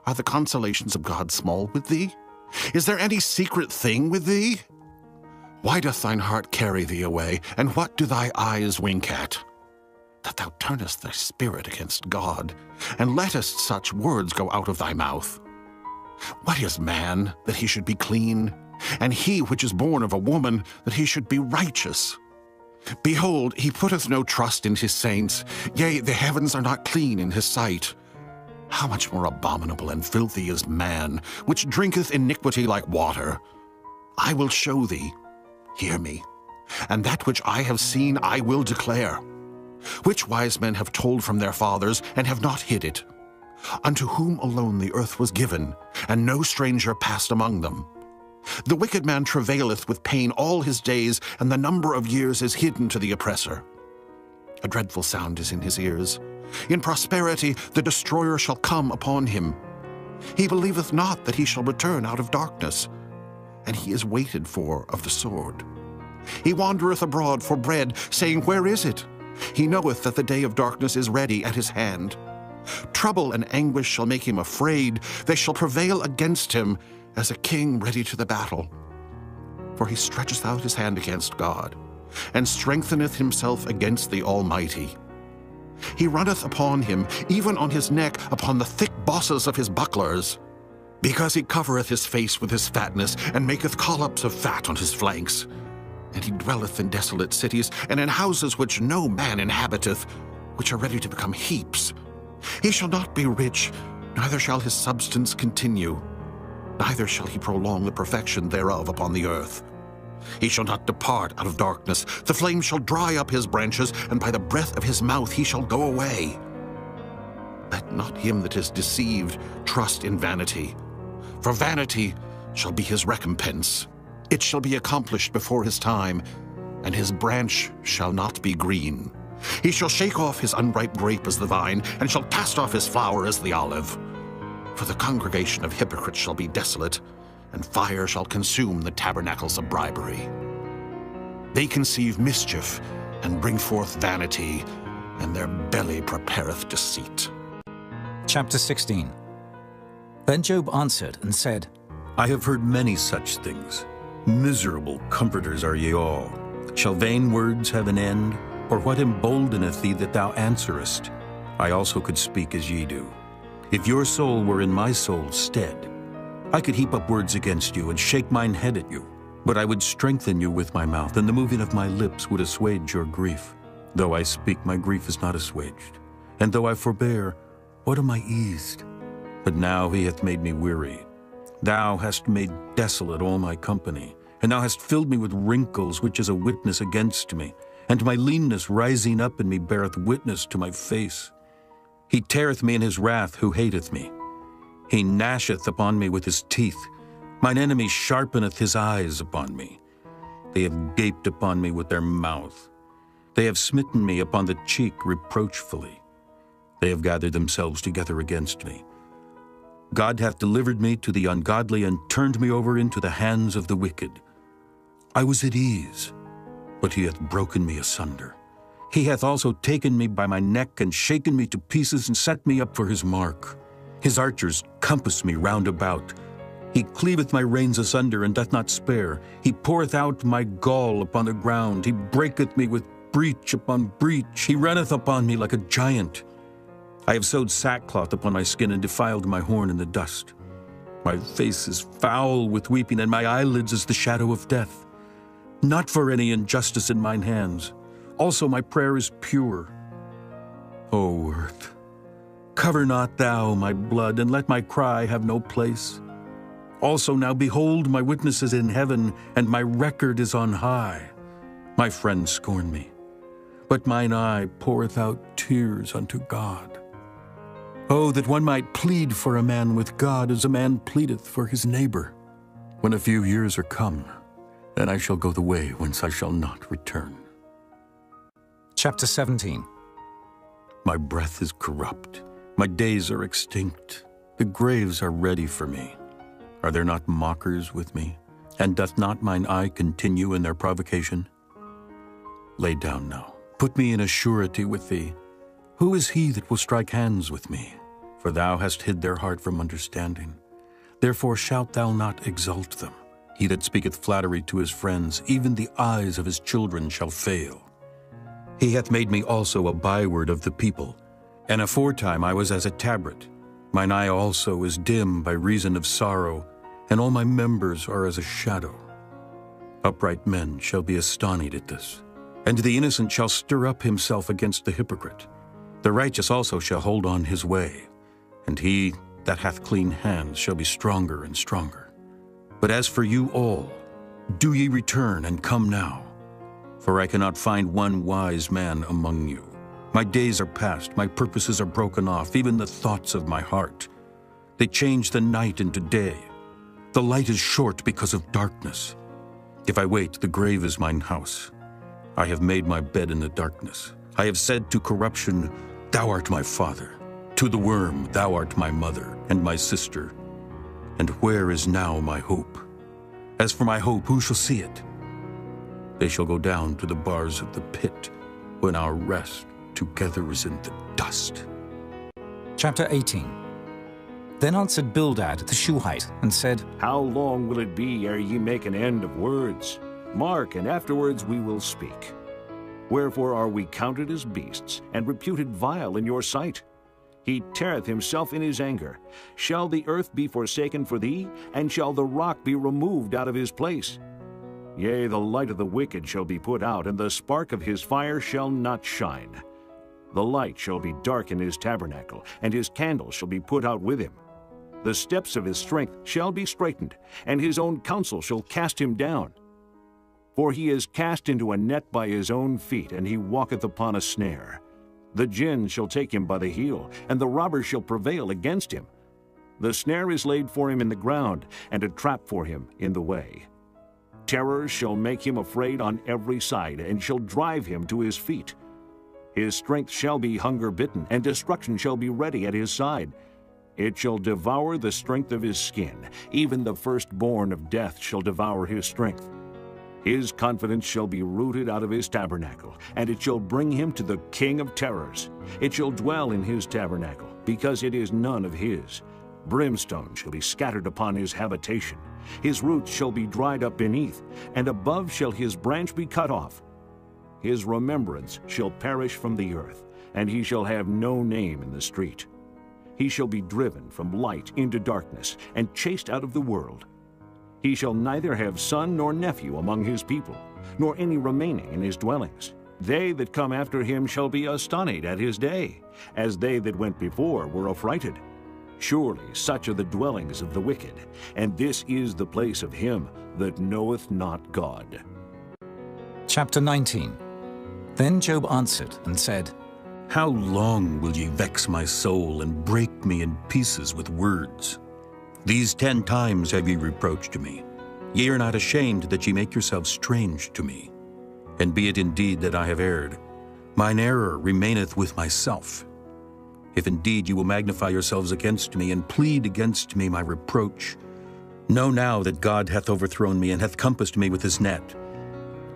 Are the consolations of God small with thee? Is there any secret thing with thee? Why doth thine heart carry thee away, and what do thy eyes wink at? That thou turnest thy spirit against God, and lettest such words go out of thy mouth. What is man, that he should be clean? And he which is born of a woman, that he should be righteous? Behold, he putteth no trust in his saints, yea, the heavens are not clean in his sight. How much more abominable and filthy is man, which drinketh iniquity like water? I will show thee, hear me, and that which I have seen I will declare. Which wise men have told from their fathers, and have not hid it? Unto whom alone the earth was given, and no stranger passed among them. The wicked man travaileth with pain all his days, and the number of years is hidden to the oppressor. A dreadful sound is in his ears. In prosperity the destroyer shall come upon him. He believeth not that he shall return out of darkness, and he is waited for of the sword. He wandereth abroad for bread, saying, Where is it? He knoweth that the day of darkness is ready at his hand. Trouble and anguish shall make him afraid. They shall prevail against him as a king ready to the battle. For he stretcheth out his hand against God, and strengtheneth himself against the Almighty. He runneth upon him, even on his neck, upon the thick bosses of his bucklers. Because he covereth his face with his fatness, and maketh collops of fat on his flanks. And he dwelleth in desolate cities, and in houses which no man inhabiteth, which are ready to become heaps. He shall not be rich, neither shall his substance continue, neither shall he prolong the perfection thereof upon the earth. He shall not depart out of darkness, the flame shall dry up his branches, and by the breath of his mouth he shall go away. Let not him that is deceived trust in vanity, for vanity shall be his recompense. It shall be accomplished before his time, and his branch shall not be green. He shall shake off his unripe grape as the vine, and shall cast off his flower as the olive. For the congregation of hypocrites shall be desolate, and fire shall consume the tabernacles of bribery. They conceive mischief, and bring forth vanity, and their belly prepareth deceit. Chapter 16. Then Job answered and said, I have heard many such things. Miserable comforters are ye all. Shall vain words have an end? Or what emboldeneth thee that thou answerest? I also could speak as ye do. If your soul were in my soul's stead, I could heap up words against you and shake mine head at you. But I would strengthen you with my mouth, and the moving of my lips would assuage your grief. Though I speak, my grief is not assuaged. And though I forbear, what am I eased? But now he hath made me weary. Thou hast made desolate all my company, and thou hast filled me with wrinkles, which is a witness against me. And my leanness rising up in me beareth witness to my face. He teareth me in his wrath who hateth me. He gnasheth upon me with his teeth. Mine enemy sharpeneth his eyes upon me. They have gaped upon me with their mouth. They have smitten me upon the cheek reproachfully. They have gathered themselves together against me. God hath delivered me to the ungodly, and turned me over into the hands of the wicked. I was at ease, but he hath broken me asunder. He hath also taken me by my neck, and shaken me to pieces, and set me up for his mark. His archers compass me round about. He cleaveth my reins asunder, and doth not spare. He poureth out my gall upon the ground. He breaketh me with breach upon breach. He runneth upon me like a giant. I have sewed sackcloth upon my skin, and defiled my horn in the dust. My face is foul with weeping, and my eyelids as the shadow of death. Not for any injustice in mine hands. Also my prayer is pure. O earth, cover not thou my blood, and let my cry have no place. Also now behold, my witness is in heaven, and my record is on high. My friends scorn me, but mine eye poureth out tears unto God. Oh, that one might plead for a man with God as a man pleadeth for his neighbor. When a few years are come, then I shall go the way whence I shall not return. Chapter 17. My breath is corrupt. My days are extinct. The graves are ready for me. Are there not mockers with me? And doth not mine eye continue in their provocation? Lay down now. Put me in a surety with thee. Who is he that will strike hands with me? For thou hast hid their heart from understanding. Therefore shalt thou not exalt them. He that speaketh flattery to his friends, even the eyes of his children shall fail. He hath made me also a byword of the people, and aforetime I was as a tabret. Mine eye also is dim by reason of sorrow, and all my members are as a shadow. Upright men shall be astonished at this, and the innocent shall stir up himself against the hypocrite. The righteous also shall hold on his way, and he that hath clean hands shall be stronger and stronger. But as for you all, do ye return and come now, for I cannot find one wise man among you. My days are past, my purposes are broken off, even the thoughts of my heart. They change the night into day. The light is short because of darkness. If I wait, the grave is mine house. I have made my bed in the darkness. I have said to corruption, Thou art my father. To the worm, Thou art my mother and my sister. And where is now my hope? As for my hope, who shall see it? They shall go down to the bars of the pit, when our rest together is in the dust. Chapter 18. Then answered Bildad the Shuhite, and said, How long will it be ere ye make an end of words? Mark, and afterwards we will speak. Wherefore are we counted as beasts, and reputed vile in your sight? He teareth himself in his anger. Shall the earth be forsaken for thee, and shall the rock be removed out of his place? Yea, the light of the wicked shall be put out, and the spark of his fire shall not shine. The light shall be dark in his tabernacle, and his candle shall be put out with him. The steps of his strength shall be straightened, and his own counsel shall cast him down. For he is cast into a net by his own feet, and he walketh upon a snare. The gin shall take him by the heel, and the robber shall prevail against him. The snare is laid for him in the ground, and a trap for him in the way. Terrors shall make him afraid on every side, and shall drive him to his feet. His strength shall be hunger-bitten, and destruction shall be ready at his side. It shall devour the strength of his skin. Even the firstborn of death shall devour his strength. His confidence shall be rooted out of his tabernacle, and it shall bring him to the king of terrors. It shall dwell in his tabernacle, because it is none of his. Brimstone shall be scattered upon his habitation. His roots shall be dried up beneath, and above shall his branch be cut off. His remembrance shall perish from the earth, and he shall have no name in the street. He shall be driven from light into darkness, and chased out of the world. He shall neither have son nor nephew among his people, nor any remaining in his dwellings. They that come after him shall be astonished at his day, as they that went before were affrighted. Surely such are the dwellings of the wicked, and this is the place of him that knoweth not God. Chapter 19. Then Job answered and said, How long will ye vex my soul, and break me in pieces with words? These 10 times have ye reproached me. Ye are not ashamed that ye make yourselves strange to me. And be it indeed that I have erred, mine error remaineth with myself. If indeed you will magnify yourselves against me, and plead against me my reproach, know now that God hath overthrown me, and hath compassed me with his net.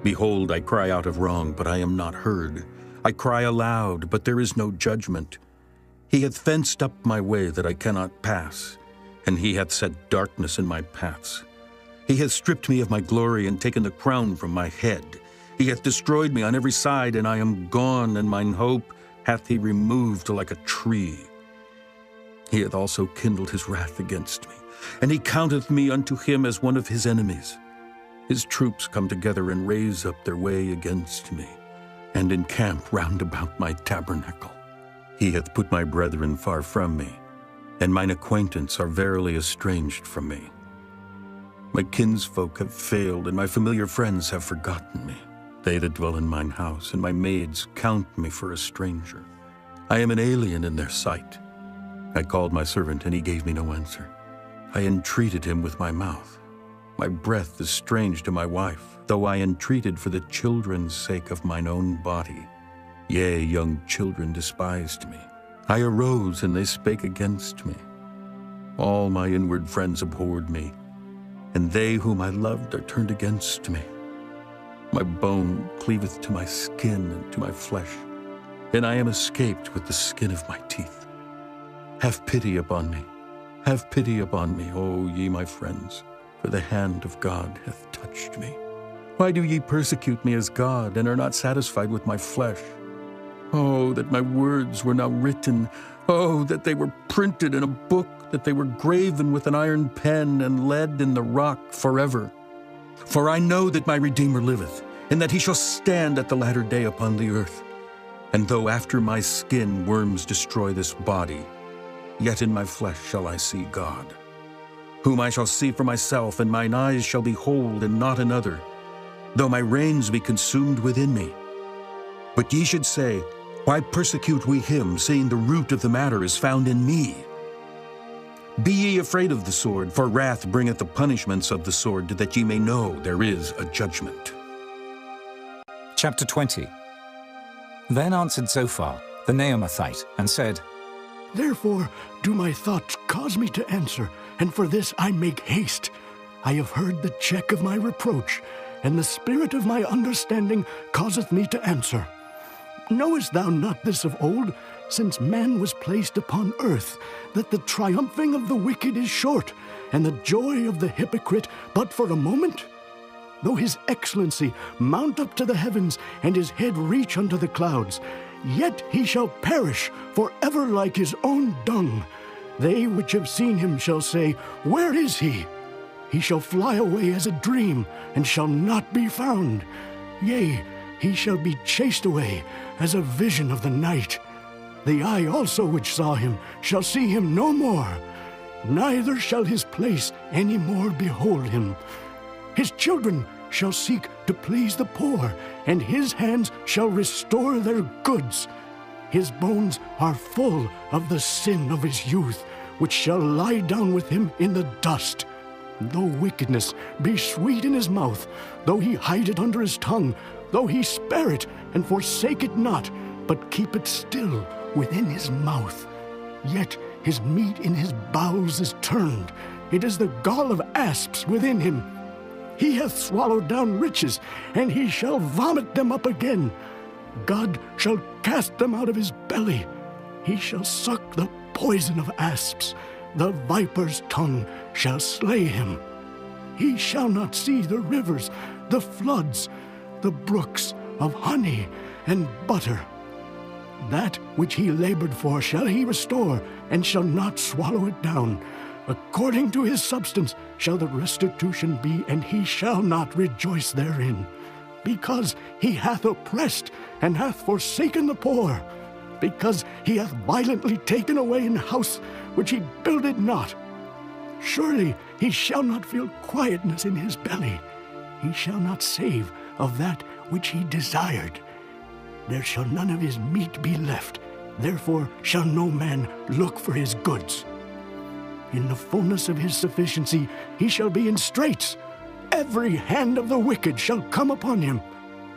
Behold, I cry out of wrong, but I am not heard. I cry aloud, but there is no judgment. He hath fenced up my way that I cannot pass. and he hath set darkness in my paths. He hath stripped me of my glory, and taken the crown from my head. He hath destroyed me on every side, and I am gone, and mine hope hath he removed like a tree. He hath also kindled his wrath against me, and he counteth me unto him as one of his enemies. His troops come together and raise up their way against me, and encamp round about my tabernacle. He hath put my brethren far from me, and mine acquaintance are verily estranged from me. My kinsfolk have failed, and my familiar friends have forgotten me. They that dwell in mine house, and my maids count me for a stranger. I am an alien in their sight. I called my servant, and he gave me no answer. I entreated him with my mouth. My breath is strange to my wife, though I entreated for the children's sake of mine own body. Yea, young children despised me. I arose, and they spake against me. All my inward friends abhorred me, and they whom I loved are turned against me. My bone cleaveth to my skin and to my flesh, and I am escaped with the skin of my teeth. Have pity upon me, have pity upon me, O ye my friends, for the hand of God hath touched me. Why do ye persecute me as God, and are not satisfied with my flesh? Oh, that my words were now written. Oh, that they were printed in a book, that they were graven with an iron pen and lead in the rock forever. For I know that my Redeemer liveth, and that he shall stand at the latter day upon the earth. And though after my skin worms destroy this body, yet in my flesh shall I see God, whom I shall see for myself, and mine eyes shall behold, and not another, though my reins be consumed within me. But ye should say, why persecute we him, seeing the root of the matter is found in me? Be ye afraid of the sword, for wrath bringeth the punishments of the sword, that ye may know there is a judgment. Chapter 20. Then answered Zophar, the Naamathite, and said, Therefore do my thoughts cause me to answer, and for this I make haste. I have heard the check of my reproach, and the spirit of my understanding causeth me to answer. Knowest thou not this of old, since man was placed upon earth, that the triumphing of the wicked is short, and the joy of the hypocrite but for a moment? Though his excellency mount up to the heavens, and his head reach unto the clouds, yet he shall perish for ever like his own dung. They which have seen him shall say, Where is he? He shall fly away as a dream, and shall not be found. Yea, he shall be chased away as a vision of the night. The eye also which saw him shall see him no more, neither shall his place any more behold him. His children shall seek to please the poor, and his hands shall restore their goods. His bones are full of the sin of his youth, which shall lie down with him in the dust. Though wickedness be sweet in his mouth, though he hide it under his tongue, though he spare it and forsake it not, but keep it still within his mouth, yet his meat in his bowels is turned. It is the gall of asps within him. He hath swallowed down riches, and he shall vomit them up again. God shall cast them out of his belly. He shall suck the poison of asps. The viper's tongue shall slay him. He shall not see the rivers, the floods, the brooks of honey and butter. That which he labored for shall he restore, and shall not swallow it down. According to his substance shall the restitution be, and he shall not rejoice therein. Because he hath oppressed, and hath forsaken the poor. Because he hath violently taken away an house which he builded not. Surely he shall not feel quietness in his belly. He shall not save of that which he desired. There shall none of his meat be left, therefore shall no man look for his goods. In the fullness of his sufficiency he shall be in straits. Every hand of the wicked shall come upon him.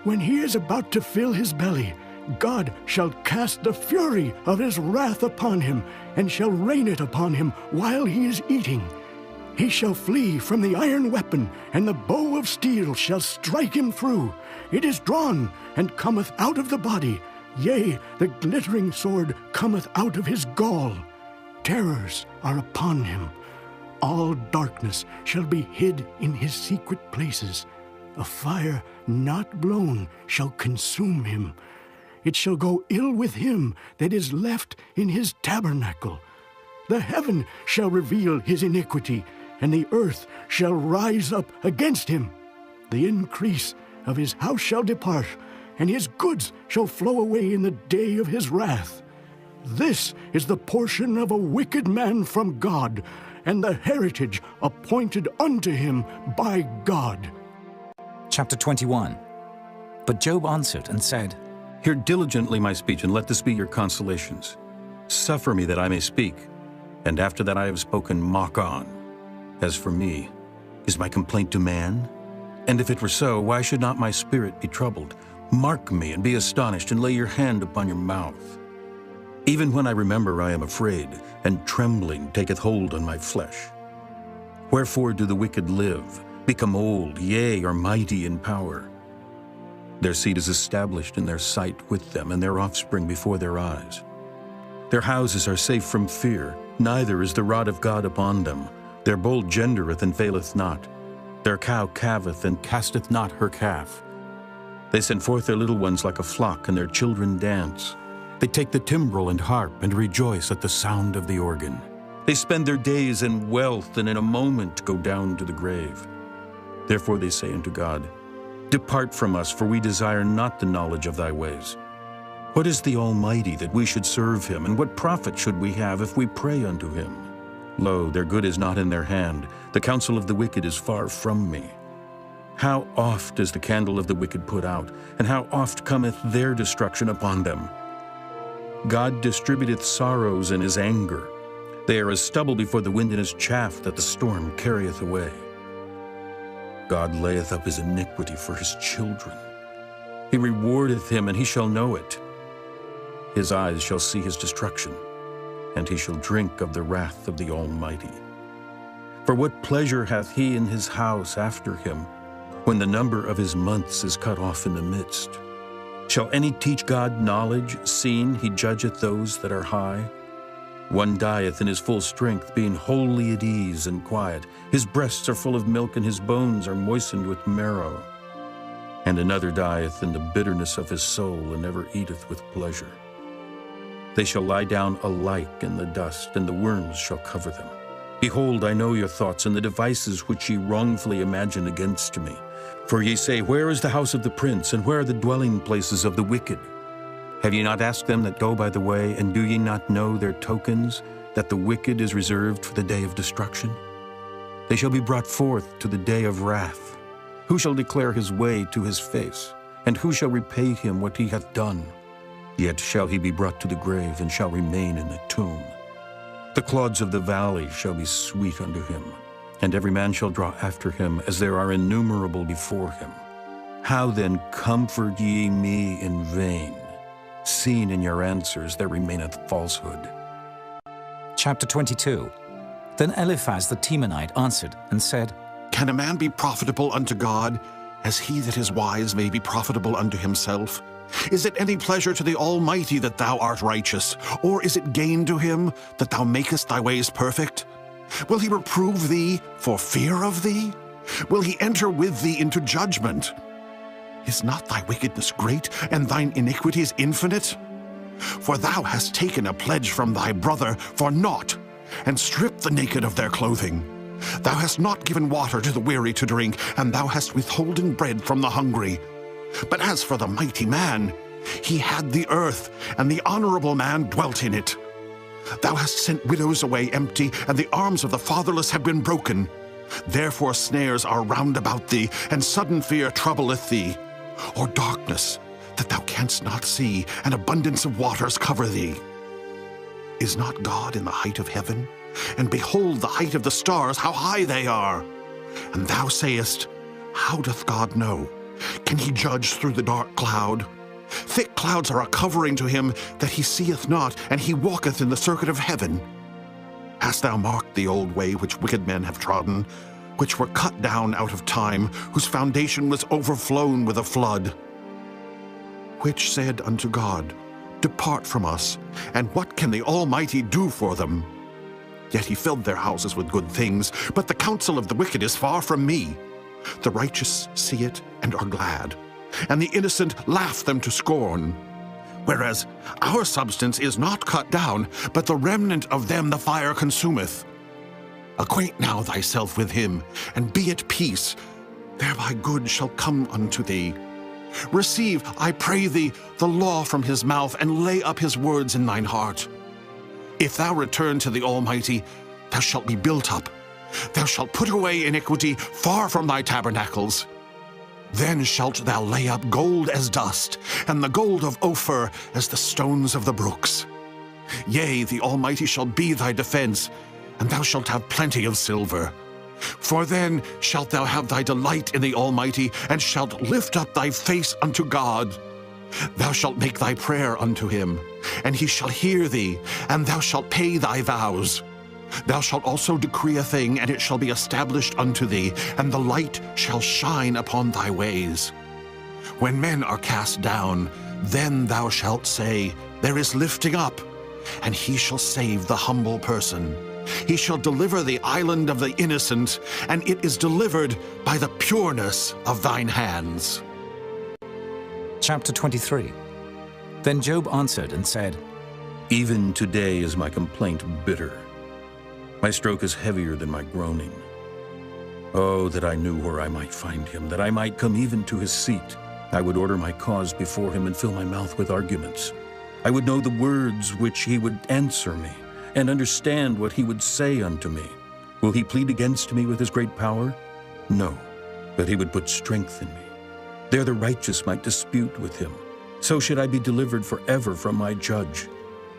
When he is about to fill his belly, God shall cast the fury of his wrath upon him, and shall rain it upon him while he is eating. He shall flee from the iron weapon, and the bow of steel shall strike him through. It is drawn, and cometh out of the body. Yea, the glittering sword cometh out of his gall. Terrors are upon him. all darkness shall be hid in his secret places. A fire not blown shall consume him. It shall go ill with him that is left in his tabernacle. The heaven shall reveal his iniquity, and the earth shall rise up against him. The increase of his house shall depart, and his goods shall flow away in the day of his wrath. This is the portion of a wicked man from God, and the heritage appointed unto him by God. Chapter 21. But Job answered and said, Hear diligently my speech, and let this be your consolations. Suffer me that I may speak, and after that I have spoken, mock on. As for me, is my complaint to man? And if it were so, why should not my spirit be troubled? Mark me and be astonished, and lay your hand upon your mouth. Even when I remember, I am afraid, and trembling taketh hold on my flesh. Wherefore do the wicked live, become old, yea, are mighty in power? Their seed is established in their sight with them, and their offspring before their eyes. Their houses are safe from fear, neither is the rod of God upon them. Their bull gendereth and faileth not. Their cow calveth and casteth not her calf. They send forth their little ones like a flock, and their children dance. They take the timbrel and harp, and rejoice at the sound of the organ. They spend their days in wealth, and in a moment go down to the grave. Therefore they say unto God, Depart from us, for we desire not the knowledge of thy ways. What is the Almighty that we should serve him, and what profit should we have if we pray unto him? Lo, their good is not in their hand, the counsel of the wicked is far from me. How oft is the candle of the wicked put out, and how oft cometh their destruction upon them? God distributeth sorrows in his anger. They are as stubble before the wind, and as chaff that the storm carrieth away. God layeth up his iniquity for his children. He rewardeth him, and he shall know it. His eyes shall see his destruction, and he shall drink of the wrath of the Almighty. For what pleasure hath he in his house after him, when the number of his months is cut off in the midst? Shall any teach God knowledge, seeing he judgeth those that are high? One dieth in his full strength, being wholly at ease and quiet. His breasts are full of milk, and his bones are moistened with marrow. And another dieth in the bitterness of his soul, and never eateth with pleasure. They shall lie down alike in the dust, and the worms shall cover them. Behold, I know your thoughts, and the devices which ye wrongfully imagine against me. For ye say, Where is the house of the prince, and where are the dwelling places of the wicked? Have ye not asked them that go by the way, and do ye not know their tokens, that the wicked is reserved for the day of destruction? They shall be brought forth to the day of wrath. Who shall declare his way to his face? And who shall repay him what he hath done? Yet shall he be brought to the grave, and shall remain in the tomb. The clods of the valley shall be sweet unto him, and every man shall draw after him, as there are innumerable before him. How then comfort ye me in vain, seeing in your answers there remaineth falsehood? Chapter 22. Then Eliphaz the Temanite answered and said, Can a man be profitable unto God, as he that is wise may be profitable unto himself? Is it any pleasure to the Almighty that thou art righteous? Or is it gain to him that thou makest thy ways perfect? Will he reprove thee for fear of thee? Will he enter with thee into judgment? Is not thy wickedness great, and thine iniquities infinite? For thou hast taken a pledge from thy brother for naught, and stripped the naked of their clothing. Thou hast not given water to the weary to drink, and thou hast withholden bread from the hungry. But as for the mighty man, he had the earth, and the honorable man dwelt in it. Thou hast sent widows away empty, and the arms of the fatherless have been broken. Therefore snares are round about thee, and sudden fear troubleth thee. Or darkness, that thou canst not see, and abundance of waters cover thee. Is not God in the height of heaven? And behold the height of the stars, how high they are! And thou sayest, How doth God know? Can he judge through the dark cloud? Thick clouds are a covering to him that he seeth not, and he walketh in the circuit of heaven. Hast thou marked the old way which wicked men have trodden, which were cut down out of time, whose foundation was overflown with a flood? Which said unto God, Depart from us, and what can the Almighty do for them? Yet he filled their houses with good things, but the counsel of the wicked is far from me. The righteous see it and are glad, and the innocent laugh them to scorn. Whereas our substance is not cut down, but the remnant of them the fire consumeth. Acquaint now thyself with him, and be at peace, thereby good shall come unto thee. Receive, I pray thee, the law from his mouth, and lay up his words in thine heart. If thou return to the Almighty, thou shalt be built up. Thou shalt put away iniquity far from thy tabernacles. Then shalt thou lay up gold as dust, and the gold of Ophir as the stones of the brooks. Yea, the Almighty shall be thy defense, and thou shalt have plenty of silver. For then shalt thou have thy delight in the Almighty, and shalt lift up thy face unto God. Thou shalt make thy prayer unto him, and he shall hear thee, and thou shalt pay thy vows. Thou shalt also decree a thing, and it shall be established unto thee, and the light shall shine upon thy ways. When men are cast down, then thou shalt say, There is lifting up, and he shall save the humble person. He shall deliver the island of the innocent, and it is delivered by the pureness of thine hands. Chapter 23. Then Job answered and said, Even today is my complaint bitter. My stroke is heavier than my groaning. Oh, that I knew where I might find him, that I might come even to his seat. I would order my cause before him and fill my mouth with arguments. I would know the words which he would answer me, and understand what he would say unto me. Will he plead against me with his great power? No, but he would put strength in me. There the righteous might dispute with him. So should I be delivered forever from my judge.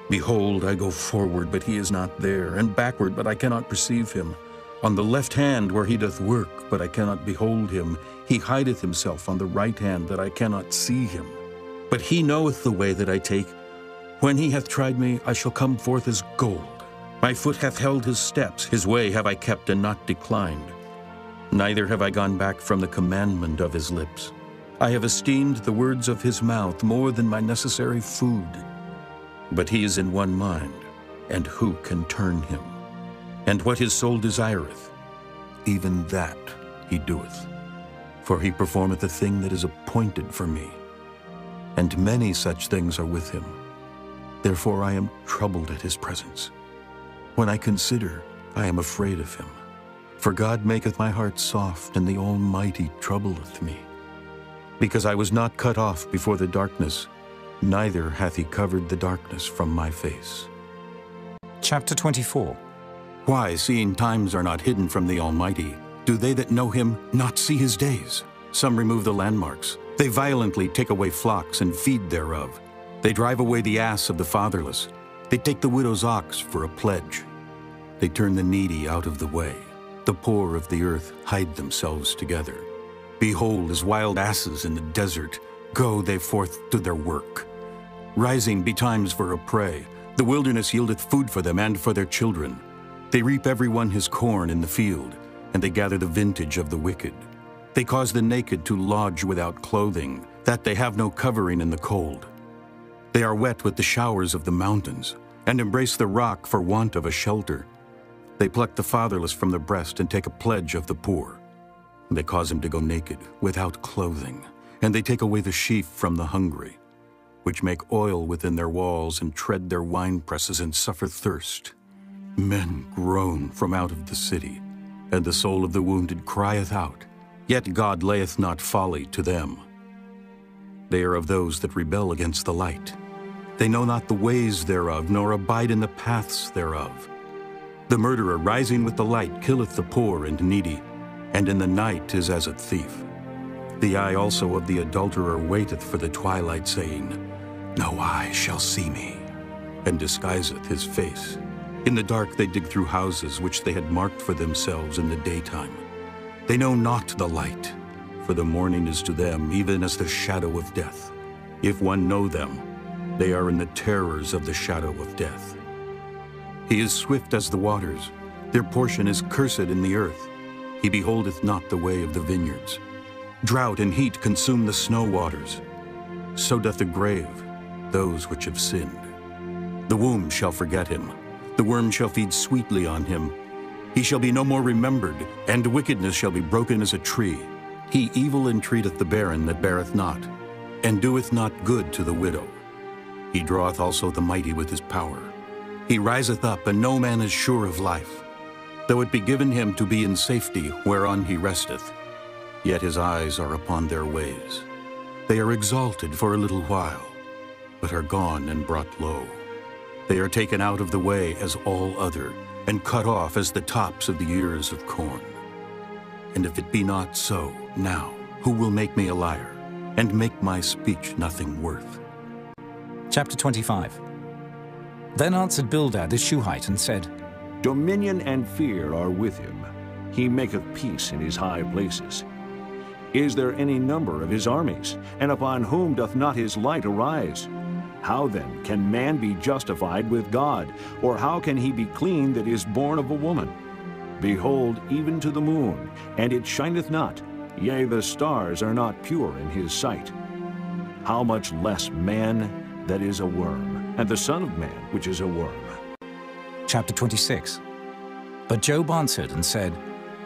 Behold, I go forward, but he is not there, and backward, but I cannot perceive him. On the left hand where he doth work, but I cannot behold him. He hideth himself on the right hand, that I cannot see him. But he knoweth the way that I take. When he hath tried me, I shall come forth as gold. My foot hath held his steps, his way have I kept and not declined. Neither have I gone back from the commandment of his lips. I have esteemed the words of his mouth more than my necessary food. But he is in one mind, and who can turn him? And what his soul desireth, even that he doeth. For he performeth the thing that is appointed for me, and many such things are with him. Therefore I am troubled at his presence. When I consider, I am afraid of him. For God maketh my heart soft, and the Almighty troubleth me. Because I was not cut off before the darkness, neither hath he covered the darkness from my face. Chapter 24. Why, seeing times are not hidden from the Almighty, do they that know him not see his days? Some remove the landmarks. They violently take away flocks and feed thereof. They drive away the ass of the fatherless. They take the widow's ox for a pledge. They turn the needy out of the way. The poor of the earth hide themselves together. Behold, as wild asses in the desert, go they forth to their work. Rising betimes for a prey, the wilderness yieldeth food for them and for their children. They reap every one his corn in the field, and they gather the vintage of the wicked. They cause the naked to lodge without clothing, that they have no covering in the cold. They are wet with the showers of the mountains, and embrace the rock for want of a shelter. They pluck the fatherless from the breast and take a pledge of the poor. They cause him to go naked, without clothing, and they take away the sheaf from the hungry, which make oil within their walls and tread their winepresses and suffer thirst. Men groan from out of the city, and the soul of the wounded crieth out, yet God layeth not folly to them. They are of those that rebel against the light. They know not the ways thereof, nor abide in the paths thereof. The murderer rising with the light killeth the poor and needy, and in the night is as a thief. The eye also of the adulterer waiteth for the twilight, saying, No eye shall see me, and disguiseth his face. In the dark they dig through houses which they had marked for themselves in the daytime. They know not the light, for the morning is to them even as the shadow of death. If one know them, they are in the terrors of the shadow of death. He is swift as the waters, their portion is cursed in the earth. He beholdeth not the way of the vineyards. Drought and heat consume the snow waters. So doth the grave those which have sinned. The womb shall forget him. The worm shall feed sweetly on him. He shall be no more remembered, and wickedness shall be broken as a tree. He evil entreateth the barren that beareth not, and doeth not good to the widow. He draweth also the mighty with his power. He riseth up, and no man is sure of life. Though it be given him to be in safety, whereon he resteth, yet his eyes are upon their ways. They are exalted for a little while, but are gone and brought low. They are taken out of the way as all other, and cut off as the tops of the ears of corn. And if it be not so, now, who will make me a liar, and make my speech nothing worth? Chapter 25. Then answered Bildad the Shuhite and said, Dominion and fear are with him. He maketh peace in his high places. Is there any number of his armies? And upon whom doth not his light arise? How then can man be justified with God? Or how can he be clean that is born of a woman? Behold, even to the moon, and it shineth not, yea, the stars are not pure in his sight. How much less man that is a worm, and the Son of Man which is a worm? Chapter 26. But Job answered and said,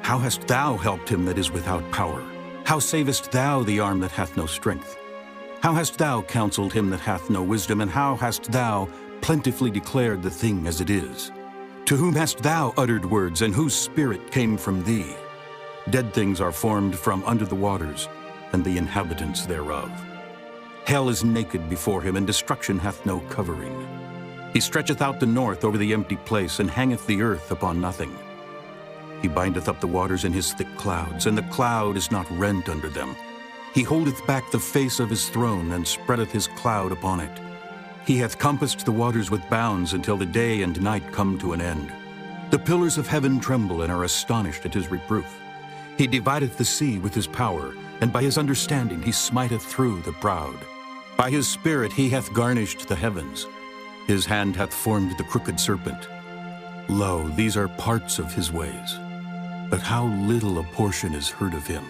How hast thou helped him that is without power? How savest thou the arm that hath no strength? How hast thou counseled him that hath no wisdom, and how hast thou plentifully declared the thing as it is? To whom hast thou uttered words, and whose spirit came from thee? Dead things are formed from under the waters, and the inhabitants thereof. Hell is naked before him, and destruction hath no covering. He stretcheth out the north over the empty place, and hangeth the earth upon nothing. He bindeth up the waters in his thick clouds, and the cloud is not rent under them. He holdeth back the face of his throne, and spreadeth his cloud upon it. He hath compassed the waters with bounds until the day and night come to an end. The pillars of heaven tremble and are astonished at his reproof. He divideth the sea with his power, and by his understanding he smiteth through the proud. By his spirit he hath garnished the heavens. His hand hath formed the crooked serpent. Lo, these are parts of his ways. But how little a portion is heard of him.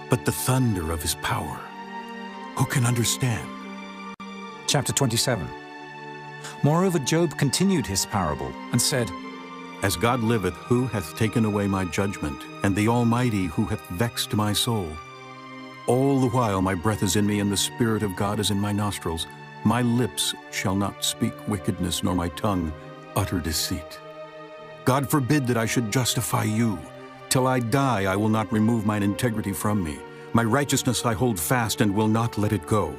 But the thunder of his power, who can understand? Chapter 27. Moreover, Job continued his parable and said, As God liveth, who hath taken away my judgment, and the Almighty, who hath vexed my soul? All the while my breath is in me, and the Spirit of God is in my nostrils. My lips shall not speak wickedness, nor my tongue utter deceit. God forbid that I should justify you. Till I die, I will not remove mine integrity from me. My righteousness I hold fast and will not let it go.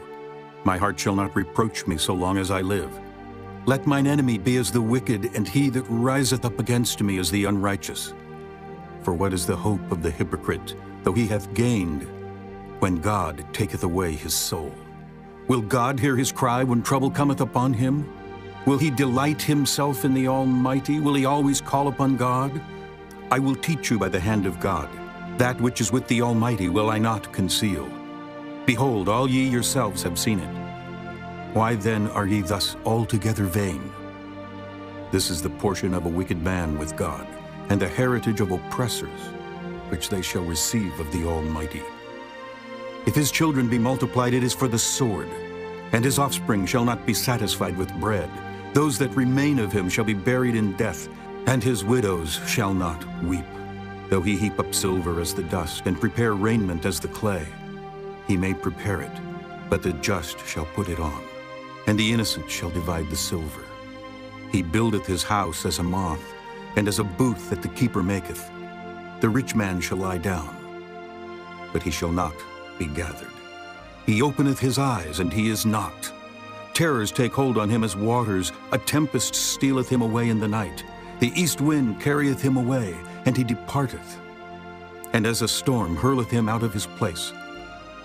My heart shall not reproach me so long as I live. Let mine enemy be as the wicked, and he that riseth up against me as the unrighteous. For what is the hope of the hypocrite, though he hath gained, when God taketh away his soul? Will God hear his cry when trouble cometh upon him? Will he delight himself in the Almighty? Will he always call upon God? I will teach you by the hand of God. That which is with the Almighty will I not conceal. Behold, all ye yourselves have seen it. Why then are ye thus altogether vain? This is the portion of a wicked man with God, and the heritage of oppressors, which they shall receive of the Almighty. If his children be multiplied, it is for the sword, and his offspring shall not be satisfied with bread. Those that remain of him shall be buried in death, and his widows shall not weep. Though he heap up silver as the dust, and prepare raiment as the clay, he may prepare it, but the just shall put it on, and the innocent shall divide the silver. He buildeth his house as a moth, and as a booth that the keeper maketh. The rich man shall lie down, but he shall not be gathered. He openeth his eyes, and he is not. Terrors take hold on him as waters. A tempest stealeth him away in the night. The east wind carrieth him away, and he departeth. And as a storm hurleth him out of his place.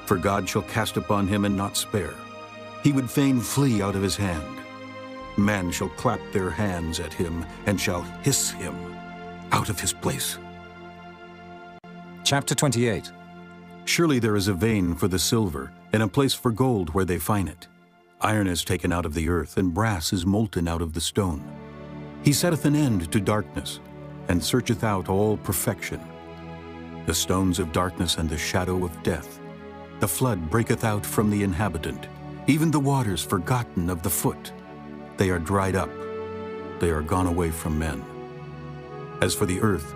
For God shall cast upon him and not spare. He would fain flee out of his hand. Men shall clap their hands at him, and shall hiss him out of his place. Chapter 28. Surely there is a vein for the silver, and a place for gold where they find it. Iron is taken out of the earth, and brass is molten out of the stone. He setteth an end to darkness, and searcheth out all perfection. The stones of darkness and the shadow of death. The flood breaketh out from the inhabitant, even the waters forgotten of the foot. They are dried up. they are gone away from men. As for the earth,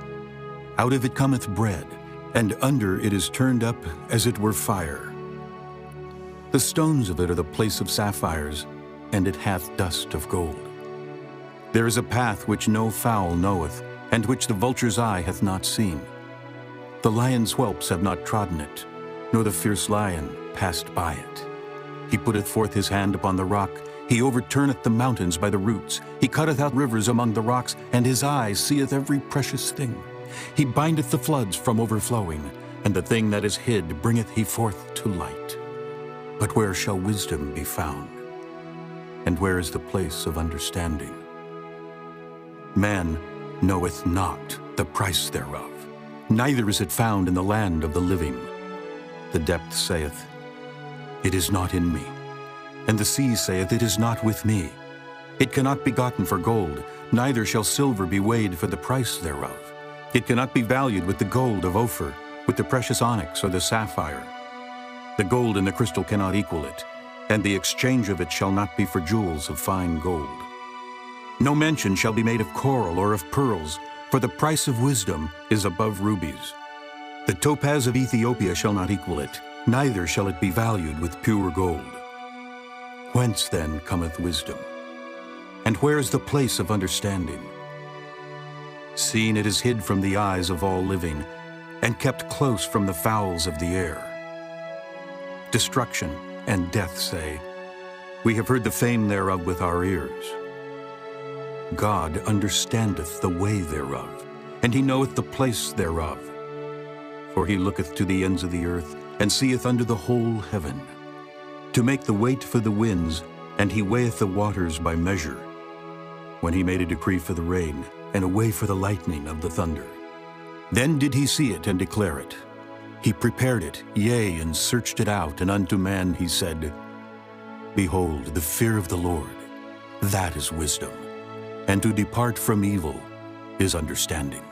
out of it cometh bread, and under it is turned up as it were fire. The stones of it are the place of sapphires, and it hath dust of gold. There is a path which no fowl knoweth, and which the vulture's eye hath not seen. The lion's whelps have not trodden it, nor the fierce lion passed by it. He putteth forth his hand upon the rock, he overturneth the mountains by the roots. He cutteth out rivers among the rocks, and his eye seeth every precious thing. He bindeth the floods from overflowing, and the thing that is hid bringeth he forth to light. But where shall wisdom be found? And where is the place of understanding? Man knoweth not the price thereof, neither is it found in the land of the living. The depth saith, It is not in me. And the sea saith, It is not with me. It cannot be gotten for gold, neither shall silver be weighed for the price thereof. It cannot be valued with the gold of Ophir, with the precious onyx or the sapphire. The gold and the crystal cannot equal it, and the exchange of it shall not be for jewels of fine gold. No mention shall be made of coral or of pearls, for the price of wisdom is above rubies. The topaz of Ethiopia shall not equal it, neither shall it be valued with pure gold. Whence then cometh wisdom? And where is the place of understanding? Seeing it is hid from the eyes of all living, and kept close from the fowls of the air. Destruction and death say, We have heard the fame thereof with our ears. God understandeth the way thereof, and he knoweth the place thereof. For he looketh to the ends of the earth, and seeth under the whole heaven, to make the weight for the winds, and he weigheth the waters by measure, when he made a decree for the rain, and a way for the lightning of the thunder. Then did he see it and declare it. He prepared it, yea, and searched it out, and unto man he said, Behold, the fear of the Lord, that is wisdom, and to depart from evil is understanding.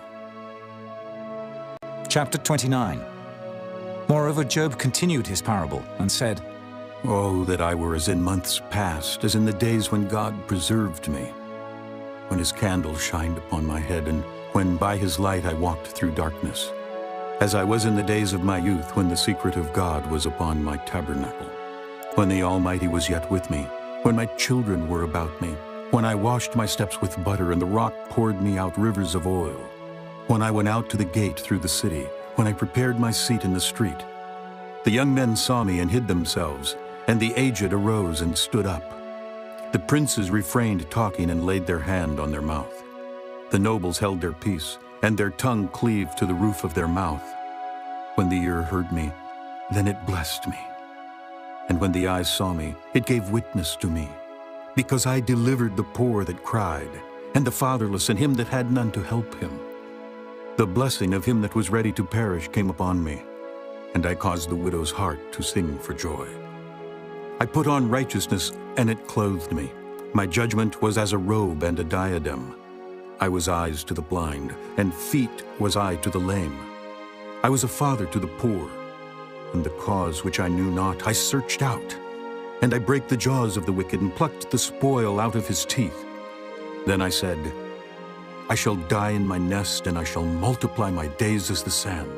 Chapter 29. Moreover, Job continued his parable and said, Oh, that I were as in months past, as in the days when God preserved me, when his candle shined upon my head, and when by his light I walked through darkness, as I was in the days of my youth, when the secret of God was upon my tabernacle, when the Almighty was yet with me, when my children were about me, when I washed my steps with butter, and the rock poured me out rivers of oil, when I went out to the gate through the city, when I prepared my seat in the street. The young men saw me and hid themselves, and the aged arose and stood up. The princes refrained talking and laid their hand on their mouth. The nobles held their peace, and their tongue cleaved to the roof of their mouth. When the ear heard me, then it blessed me. And when the eye saw me, it gave witness to me, because I delivered the poor that cried, and the fatherless, and him that had none to help him. The blessing of him that was ready to perish came upon me, and I caused the widow's heart to sing for joy. I put on righteousness, and it clothed me. My judgment was as a robe and a diadem. I was eyes to the blind, and feet was I to the lame. I was a father to the poor, and the cause which I knew not I searched out. And I brake the jaws of the wicked, and plucked the spoil out of his teeth. Then I said, I shall die in my nest, and I shall multiply my days as the sand.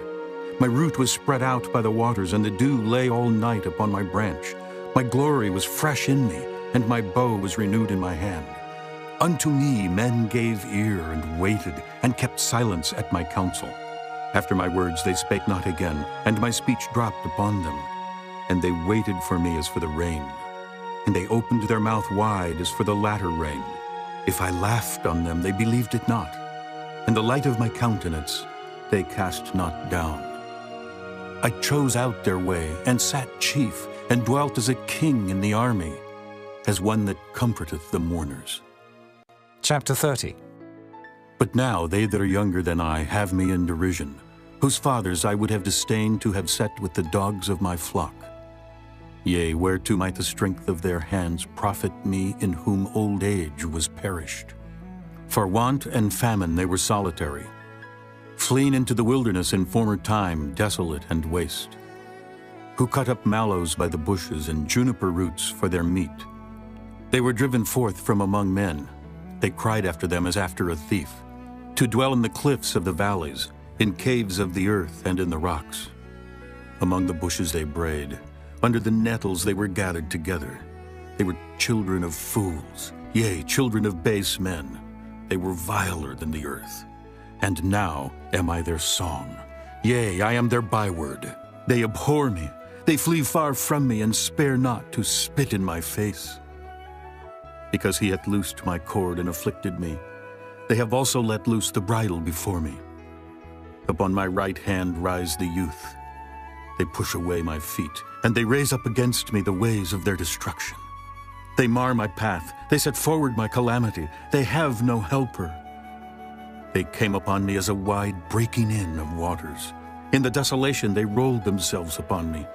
My root was spread out by the waters, and the dew lay all night upon my branch. My glory was fresh in me, and my bow was renewed in my hand. Unto me men gave ear, and waited, and kept silence at my counsel. After my words they spake not again, and my speech dropped upon them. And they waited for me as for the rain, and they opened their mouth wide as for the latter rain. If I laughed on them, they believed it not, and the light of my countenance they cast not down. I chose out their way, and sat chief, and dwelt as a king in the army, as one that comforteth the mourners. Chapter 30. But now they that are younger than I have me in derision, whose fathers I would have disdained to have set with the dogs of my flock. Yea, whereto might the strength of their hands profit me, in whom old age was perished? For want and famine they were solitary, fleeing into the wilderness in former time, desolate and waste, who cut up mallows by the bushes and juniper roots for their meat. They were driven forth from among men, They cried after them as after a thief, to dwell in the cliffs of the valleys, in caves of the earth and in the rocks. Among the bushes they brayed, under the nettles they were gathered together. They were children of fools, yea, children of base men. They were viler than the earth. And now am I their song. Yea, I am their byword. They abhor me. They flee far from me, and spare not to spit in my face. Because he hath loosed my cord and afflicted me, they have also let loose the bridle before me. Upon my right hand rise the youth. They push away my feet, and they raise up against me the ways of their destruction. They mar my path. They set forward my calamity. They have no helper. They came upon me as a wide breaking in of waters. In the desolation they rolled themselves upon me.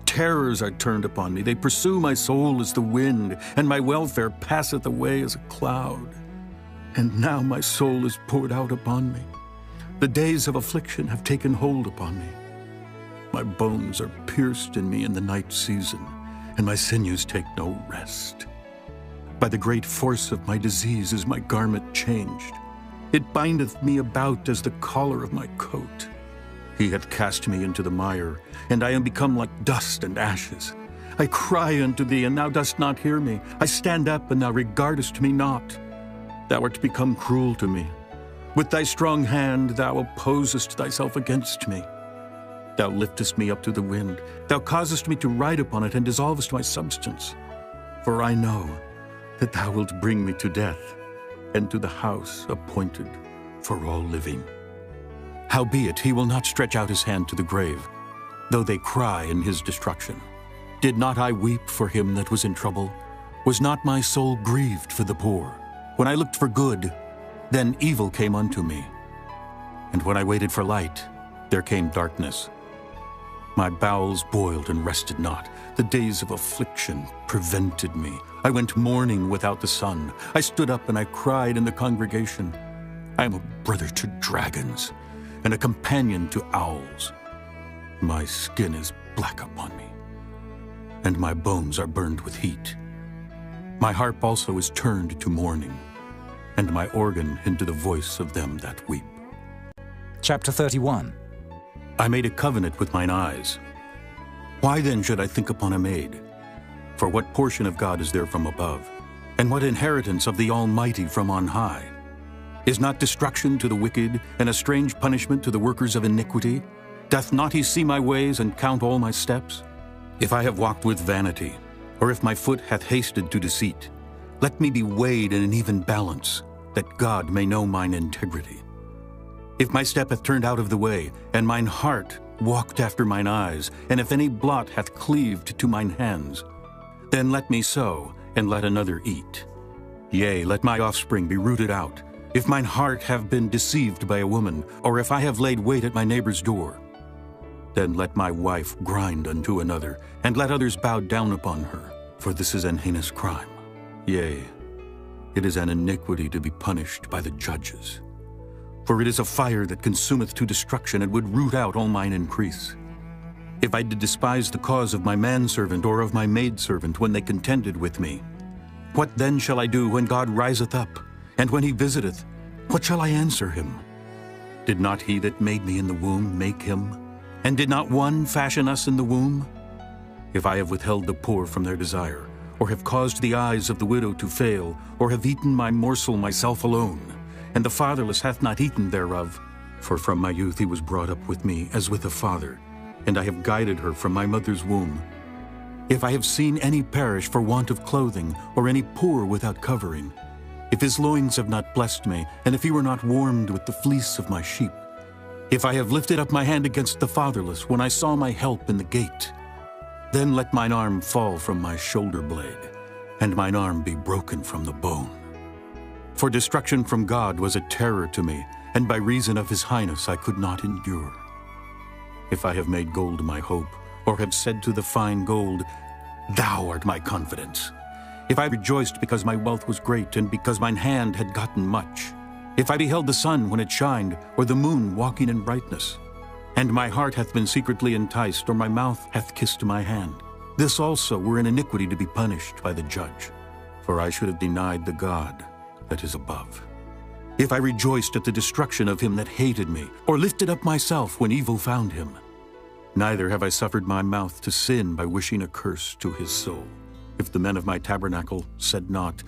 Terrors are turned upon me. They pursue my soul as the wind, and my welfare passeth away as a cloud. And now my soul is poured out upon me. The days of affliction have taken hold upon me. My bones are pierced in me in the night season, and my sinews take no rest. By the great force of my disease is my garment changed. It bindeth me about as the collar of my coat. He hath cast me into the mire, and I am become like dust and ashes. I cry unto thee, and thou dost not hear me. I stand up, and thou regardest me not. Thou art become cruel to me. With thy strong hand thou opposest thyself against me. Thou liftest me up to the wind. Thou causest me to ride upon it, and dissolvest my substance. For I know that thou wilt bring me to death, and to the house appointed for all living. Howbeit he will not stretch out his hand to the grave, though they cry in his destruction. Did not I weep for him that was in trouble? Was not my soul grieved for the poor? When I looked for good, then evil came unto me. And when I waited for light, there came darkness. My bowels boiled and rested not. The days of affliction prevented me. I went mourning without the sun. I stood up and I cried in the congregation. I am a brother to dragons, and a companion to owls. My skin is black upon me, and my bones are burned with heat. My harp also is turned to mourning, and my organ into the voice of them that weep. Chapter 31. I made a covenant with mine eyes. Why then should I think upon a maid? For what portion of God is there from above? And what inheritance of the Almighty from on high? Is not destruction to the wicked, and a strange punishment to the workers of iniquity? Doth not he see my ways, and count all my steps? If I have walked with vanity, or if my foot hath hasted to deceit, let me be weighed in an even balance, that God may know mine integrity. If my step hath turned out of the way, and mine heart walked after mine eyes, and if any blot hath cleaved to mine hands, then let me sow, and let another eat. Yea, let my offspring be rooted out, if mine heart have been deceived by a woman, or if I have laid wait at my neighbor's door. Then let my wife grind unto another, and let others bow down upon her, for this is an heinous crime. Yea, it is an iniquity to be punished by the judges. For it is a fire that consumeth to destruction, and would root out all mine increase. If I did despise the cause of my manservant or of my maidservant when they contended with me, what then shall I do when God riseth up? And when he visiteth, what shall I answer him? Did not he that made me in the womb make him? And did not one fashion us in the womb? If I have withheld the poor from their desire, or have caused the eyes of the widow to fail, or have eaten my morsel myself alone, and the fatherless hath not eaten thereof, for from my youth he was brought up with me as with a father, and I have guided her from my mother's womb. If I have seen any perish for want of clothing, or any poor without covering, if his loins have not blessed me, and if he were not warmed with the fleece of my sheep, if I have lifted up my hand against the fatherless when I saw my help in the gate, then let mine arm fall from my shoulder blade, and mine arm be broken from the bone. For destruction from God was a terror to me, and by reason of his highness I could not endure. If I have made gold my hope, or have said to the fine gold, Thou art my confidence, if I rejoiced because my wealth was great, and because mine hand had gotten much, if I beheld the sun when it shined, or the moon walking in brightness, and my heart hath been secretly enticed, or my mouth hath kissed my hand, this also were an iniquity to be punished by the judge. For I should have denied the God that is above. If I rejoiced at the destruction of him that hated me, or lifted up myself when evil found him, neither have I suffered my mouth to sin by wishing a curse to his soul. If the men of my tabernacle said not,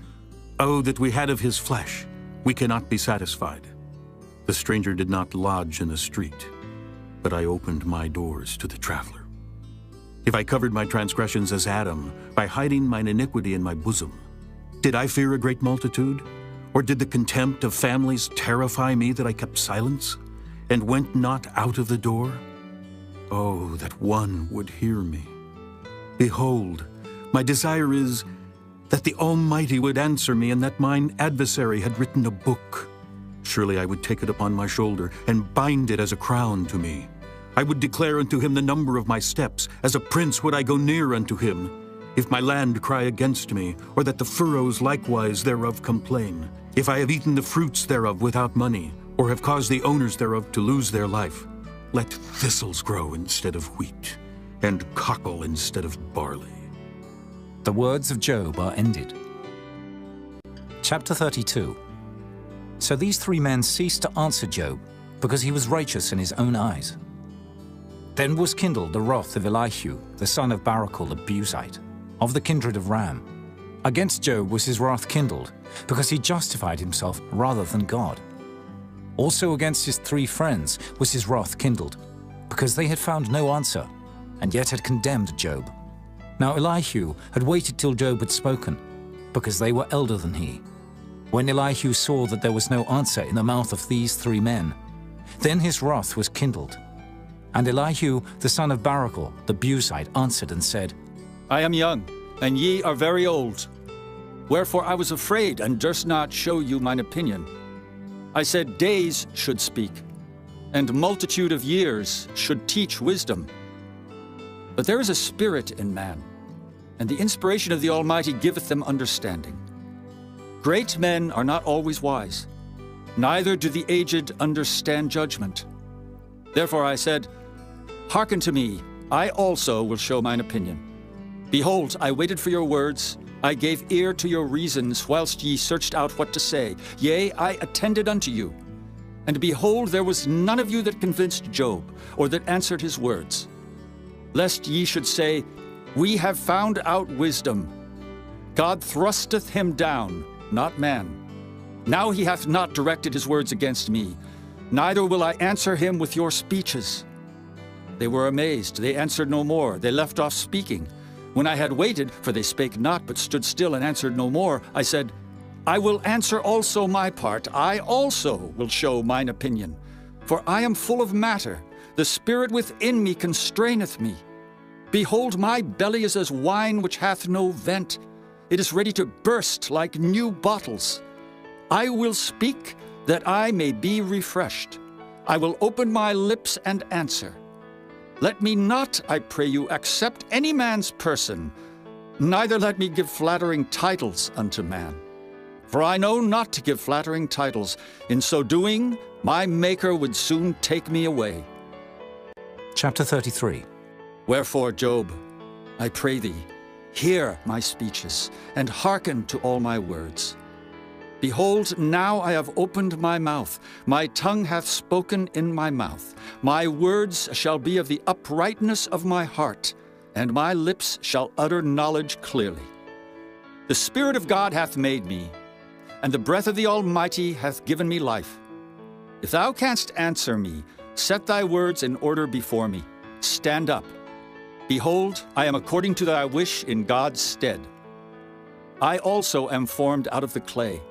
"Oh, that we had of his flesh," we cannot be satisfied. The stranger did not lodge in the street, but I opened my doors to the traveler. If I covered my transgressions as Adam, by hiding mine iniquity in my bosom, did I fear a great multitude? Or did the contempt of families terrify me that I kept silence, and went not out of the door? Oh, that one would hear me. Behold, my desire is that the Almighty would answer me, and that mine adversary had written a book. Surely I would take it upon my shoulder, and bind it as a crown to me. I would declare unto him the number of my steps. As a prince would I go near unto him. If my land cry against me, or that the furrows likewise thereof complain, if I have eaten the fruits thereof without money, or have caused the owners thereof to lose their life, let thistles grow instead of wheat, and cockle instead of barley. The words of Job are ended. Chapter 32. So these three men ceased to answer Job, because he was righteous in his own eyes. Then was kindled the wrath of Elihu, the son of Barachel the Buzite, of the kindred of Ram. Against Job was his wrath kindled, because he justified himself rather than God. Also against his three friends was his wrath kindled, because they had found no answer, and yet had condemned Job. Now Elihu had waited till Job had spoken, because they were elder than he. When Elihu saw that there was no answer in the mouth of these three men, then his wrath was kindled. And Elihu, the son of Barachel, the Buzite, answered and said, I am young, and ye are very old. Wherefore I was afraid, and durst not show you mine opinion. I said days should speak, and multitude of years should teach wisdom. But there is a spirit in man, and the inspiration of the Almighty giveth them understanding. Great men are not always wise, neither do the aged understand judgment. Therefore I said, Hearken to me, I also will show mine opinion. Behold, I waited for your words, I gave ear to your reasons, whilst ye searched out what to say. Yea, I attended unto you. And behold, there was none of you that convinced Job, or that answered his words. Lest ye should say, We have found out wisdom. God thrusteth him down, not man. Now he hath not directed his words against me, neither will I answer him with your speeches. They were amazed, they answered no more, they left off speaking. When I had waited, for they spake not, but stood still and answered no more, I said, I will answer also my part, I also will show mine opinion. For I am full of matter, the spirit within me constraineth me. Behold, my belly is as wine which hath no vent, it is ready to burst like new bottles. I will speak, that I may be refreshed. I will open my lips and answer. Let me not, I pray you, accept any man's person, neither let me give flattering titles unto man. For I know not to give flattering titles. In so doing, my Maker would soon take me away. Chapter 33. Wherefore, Job, I pray thee, hear my speeches, and hearken to all my words. Behold, now I have opened my mouth, my tongue hath spoken in my mouth. My words shall be of the uprightness of my heart, and my lips shall utter knowledge clearly. The Spirit of God hath made me, and the breath of the Almighty hath given me life. If thou canst answer me, set thy words in order before me. Stand up. Behold, I am according to thy wish in God's stead. I also am formed out of the clay.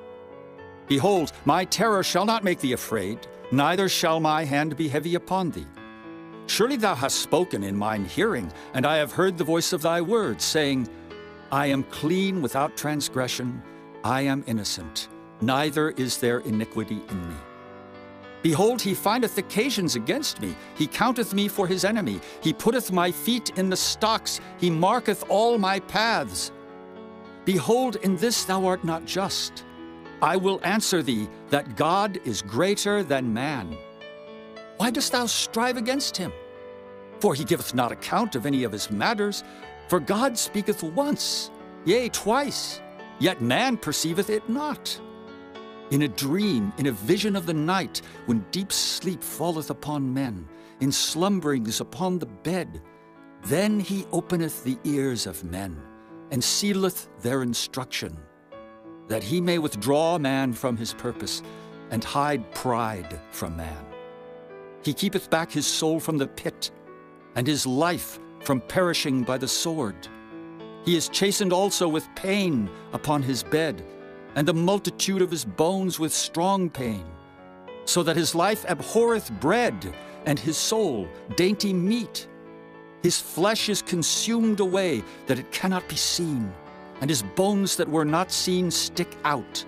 Behold, my terror shall not make thee afraid, neither shall my hand be heavy upon thee. Surely thou hast spoken in mine hearing, and I have heard the voice of thy words, saying, I am clean without transgression, I am innocent, neither is there iniquity in me. Behold, he findeth occasions against me, he counteth me for his enemy, he putteth my feet in the stocks, he marketh all my paths. Behold, in this thou art not just. I will answer thee that God is greater than man. Why dost thou strive against him? For he giveth not account of any of his matters. For God speaketh once, yea, twice, yet man perceiveth it not. in a dream, in a vision of the night, when deep sleep falleth upon men, in slumberings upon the bed. Then he openeth the ears of men, and sealeth their instruction, that he may withdraw man from his purpose, and hide pride from man. He keepeth back his soul from the pit, and his life from perishing by the sword. He is chastened also with pain upon his bed, and the multitude of his bones with strong pain, so that his life abhorreth bread, and his soul dainty meat. His flesh is consumed away, that it cannot be seen, and his bones that were not seen stick out.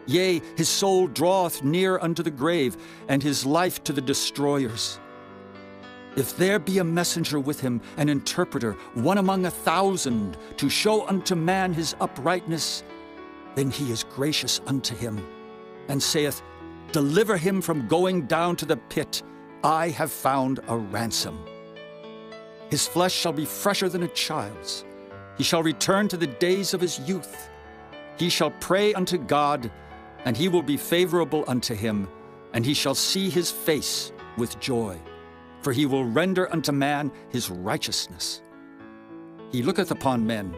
Yea, his soul draweth near unto the grave, and his life to the destroyers. If there be a messenger with him, an interpreter, one among 1,000, to show unto man his uprightness, then he is gracious unto him, and saith, Deliver him from going down to the pit. I have found a ransom. His flesh shall be fresher than a child's. He shall return to the days of his youth. He shall pray unto God, and he will be favorable unto him, and he shall see his face with joy. For he will render unto man his righteousness. He looketh upon men,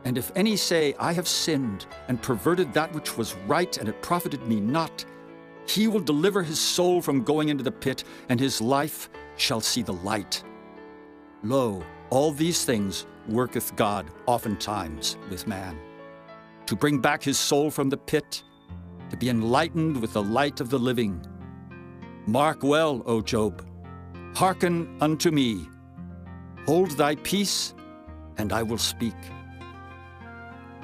and if any say, I have sinned, and perverted that which was right, and it profited me not, he will deliver his soul from going into the pit, and his life shall see the light. Lo, all these things worketh God oftentimes with man, to bring back his soul from the pit, to be enlightened with the light of the living. Mark well, O Job, hearken unto me. Hold thy peace, and I will speak.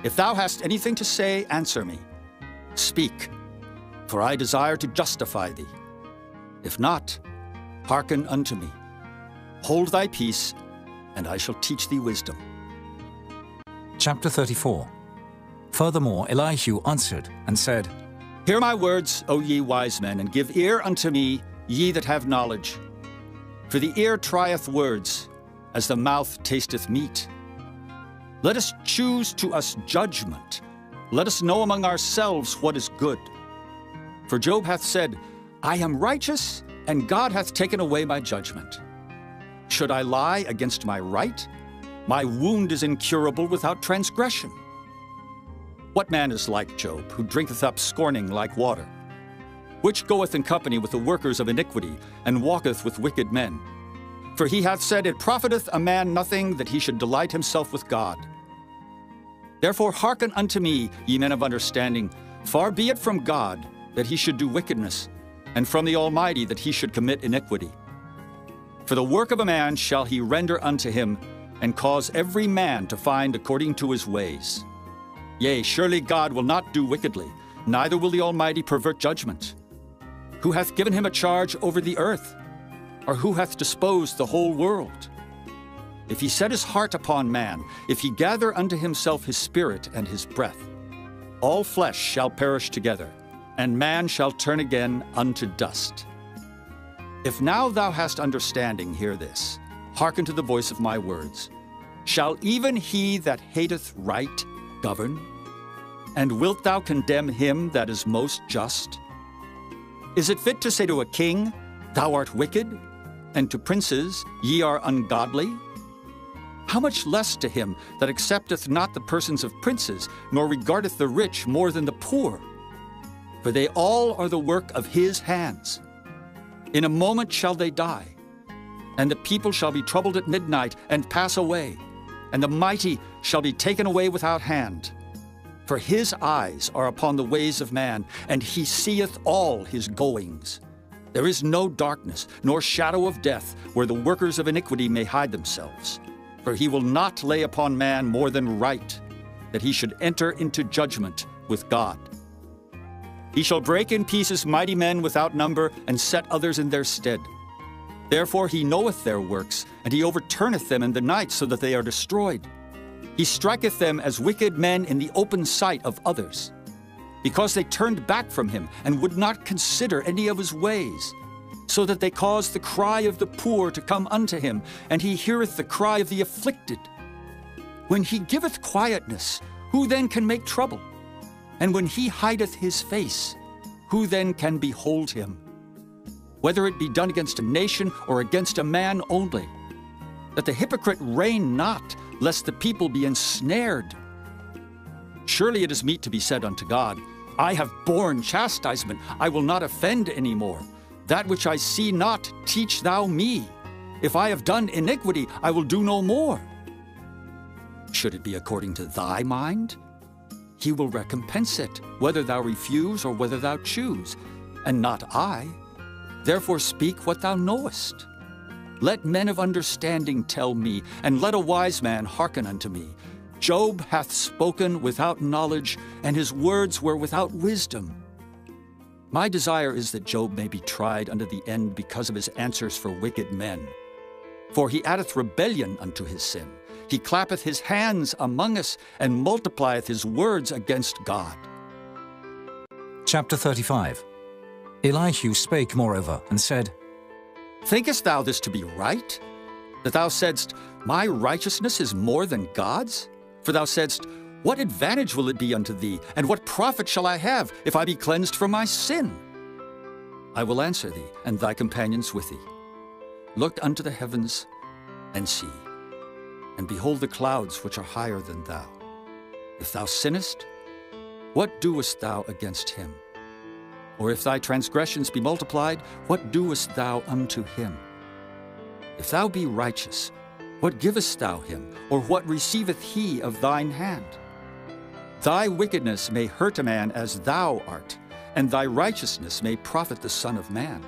If thou hast anything to say, answer me. Speak, for I desire to justify thee. If not, hearken unto me. Hold thy peace, and I shall teach thee wisdom. Chapter 34. Furthermore, Elihu answered and said, Hear my words, O ye wise men, and give ear unto me, ye that have knowledge. For the ear trieth words, as the mouth tasteth meat. Let us choose to us judgment. Let us know among ourselves what is good. For Job hath said, I am righteous, and God hath taken away my judgment. Should I lie against my right? My wound is incurable without transgression. What man is like Job, who drinketh up scorning like water? Which goeth in company with the workers of iniquity, and walketh with wicked men? For he hath said, It profiteth a man nothing that he should delight himself with God. Therefore hearken unto me, ye men of understanding. Far be it from God that he should do wickedness, and from the Almighty that he should commit iniquity. For the work of a man shall he render unto him, and cause every man to find according to his ways. Yea, surely God will not do wickedly, neither will the Almighty pervert judgment. Who hath given him a charge over the earth? Or who hath disposed the whole world? If he set his heart upon man, if he gather unto himself his spirit and his breath, all flesh shall perish together, and man shall turn again unto dust. If now thou hast understanding, hear this. Hearken to the voice of my words. Shall even he that hateth right govern? And wilt thou condemn him that is most just? Is it fit to say to a king, Thou art wicked, and to princes, Ye are ungodly? How much less to him that accepteth not the persons of princes, nor regardeth the rich more than the poor? For they all are the work of his hands. In a moment shall they die, and the people shall be troubled at midnight and pass away, and the mighty shall be taken away without hand. For his eyes are upon the ways of man, and he seeth all his goings. There is no darkness, nor shadow of death, where the workers of iniquity may hide themselves. For he will not lay upon man more than right, that he should enter into judgment with God. He shall break in pieces mighty men without number, and set others in their stead. Therefore he knoweth their works, and he overturneth them in the night, so that they are destroyed. He striketh them as wicked men in the open sight of others, because they turned back from him, and would not consider any of his ways, so that they caused the cry of the poor to come unto him, and he heareth the cry of the afflicted. When he giveth quietness, who then can make trouble? And when he hideth his face, who then can behold him? Whether it be done against a nation or against a man only, that the hypocrite reign not, lest the people be ensnared. Surely it is meet to be said unto God, I have borne chastisement, I will not offend any more. That which I see not, teach thou me. If I have done iniquity, I will do no more. Should it be according to thy mind? He will recompense it, whether thou refuse or whether thou choose, and not I. Therefore speak what thou knowest. Let men of understanding tell me, and let a wise man hearken unto me. Job hath spoken without knowledge, and his words were without wisdom. My desire is that Job may be tried unto the end because of his answers for wicked men. For he addeth rebellion unto his sin. He clappeth his hands among us, and multiplieth his words against God. Chapter 35. Elihu spake moreover, and said, Thinkest thou this to be right? That thou saidst, My righteousness is more than God's? For thou saidst, What advantage will it be unto thee, and what profit shall I have, if I be cleansed from my sin? I will answer thee, and thy companions with thee. Look unto the heavens, and see, and behold the clouds which are higher than thou. If thou sinnest, what doest thou against him? Or if thy transgressions be multiplied, what doest thou unto him? If thou be righteous, what givest thou him, or what receiveth he of thine hand? Thy wickedness may hurt a man as thou art, and thy righteousness may profit the Son of Man.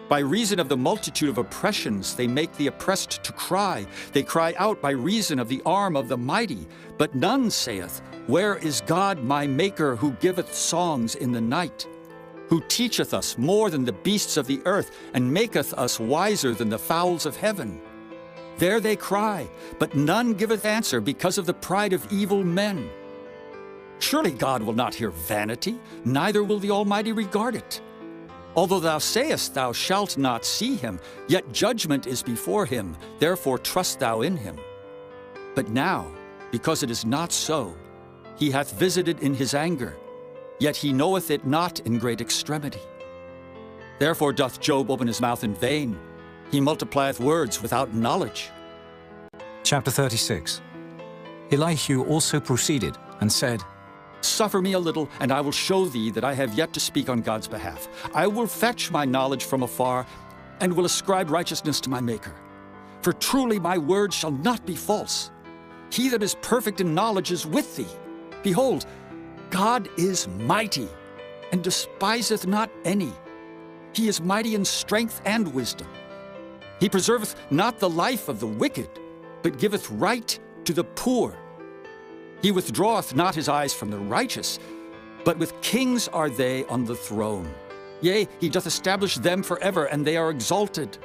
By reason of the multitude of oppressions, they make the oppressed to cry. They cry out by reason of the arm of the mighty. But none saith, Where is God my Maker, who giveth songs in the night? Who teacheth us more than the beasts of the earth, and maketh us wiser than the fowls of heaven? There they cry, but none giveth answer because of the pride of evil men. Surely God will not hear vanity, neither will the Almighty regard it. Although thou sayest thou shalt not see him, yet judgment is before him, therefore trust thou in him. But now, because it is not so, he hath visited in his anger, yet he knoweth it not in great extremity. Therefore doth Job open his mouth in vain, he multiplieth words without knowledge. Chapter 36. Elihu also proceeded, and said, Suffer me a little, and I will show thee that I have yet to speak on God's behalf. I will fetch my knowledge from afar, and will ascribe righteousness to my Maker. For truly my word shall not be false. He that is perfect in knowledge is with thee. Behold, God is mighty, and despiseth not any. He is mighty in strength and wisdom. He preserveth not the life of the wicked, but giveth right to the poor. He withdraweth not his eyes from the righteous, but with kings are they on the throne. Yea, he doth establish them forever, and they are exalted.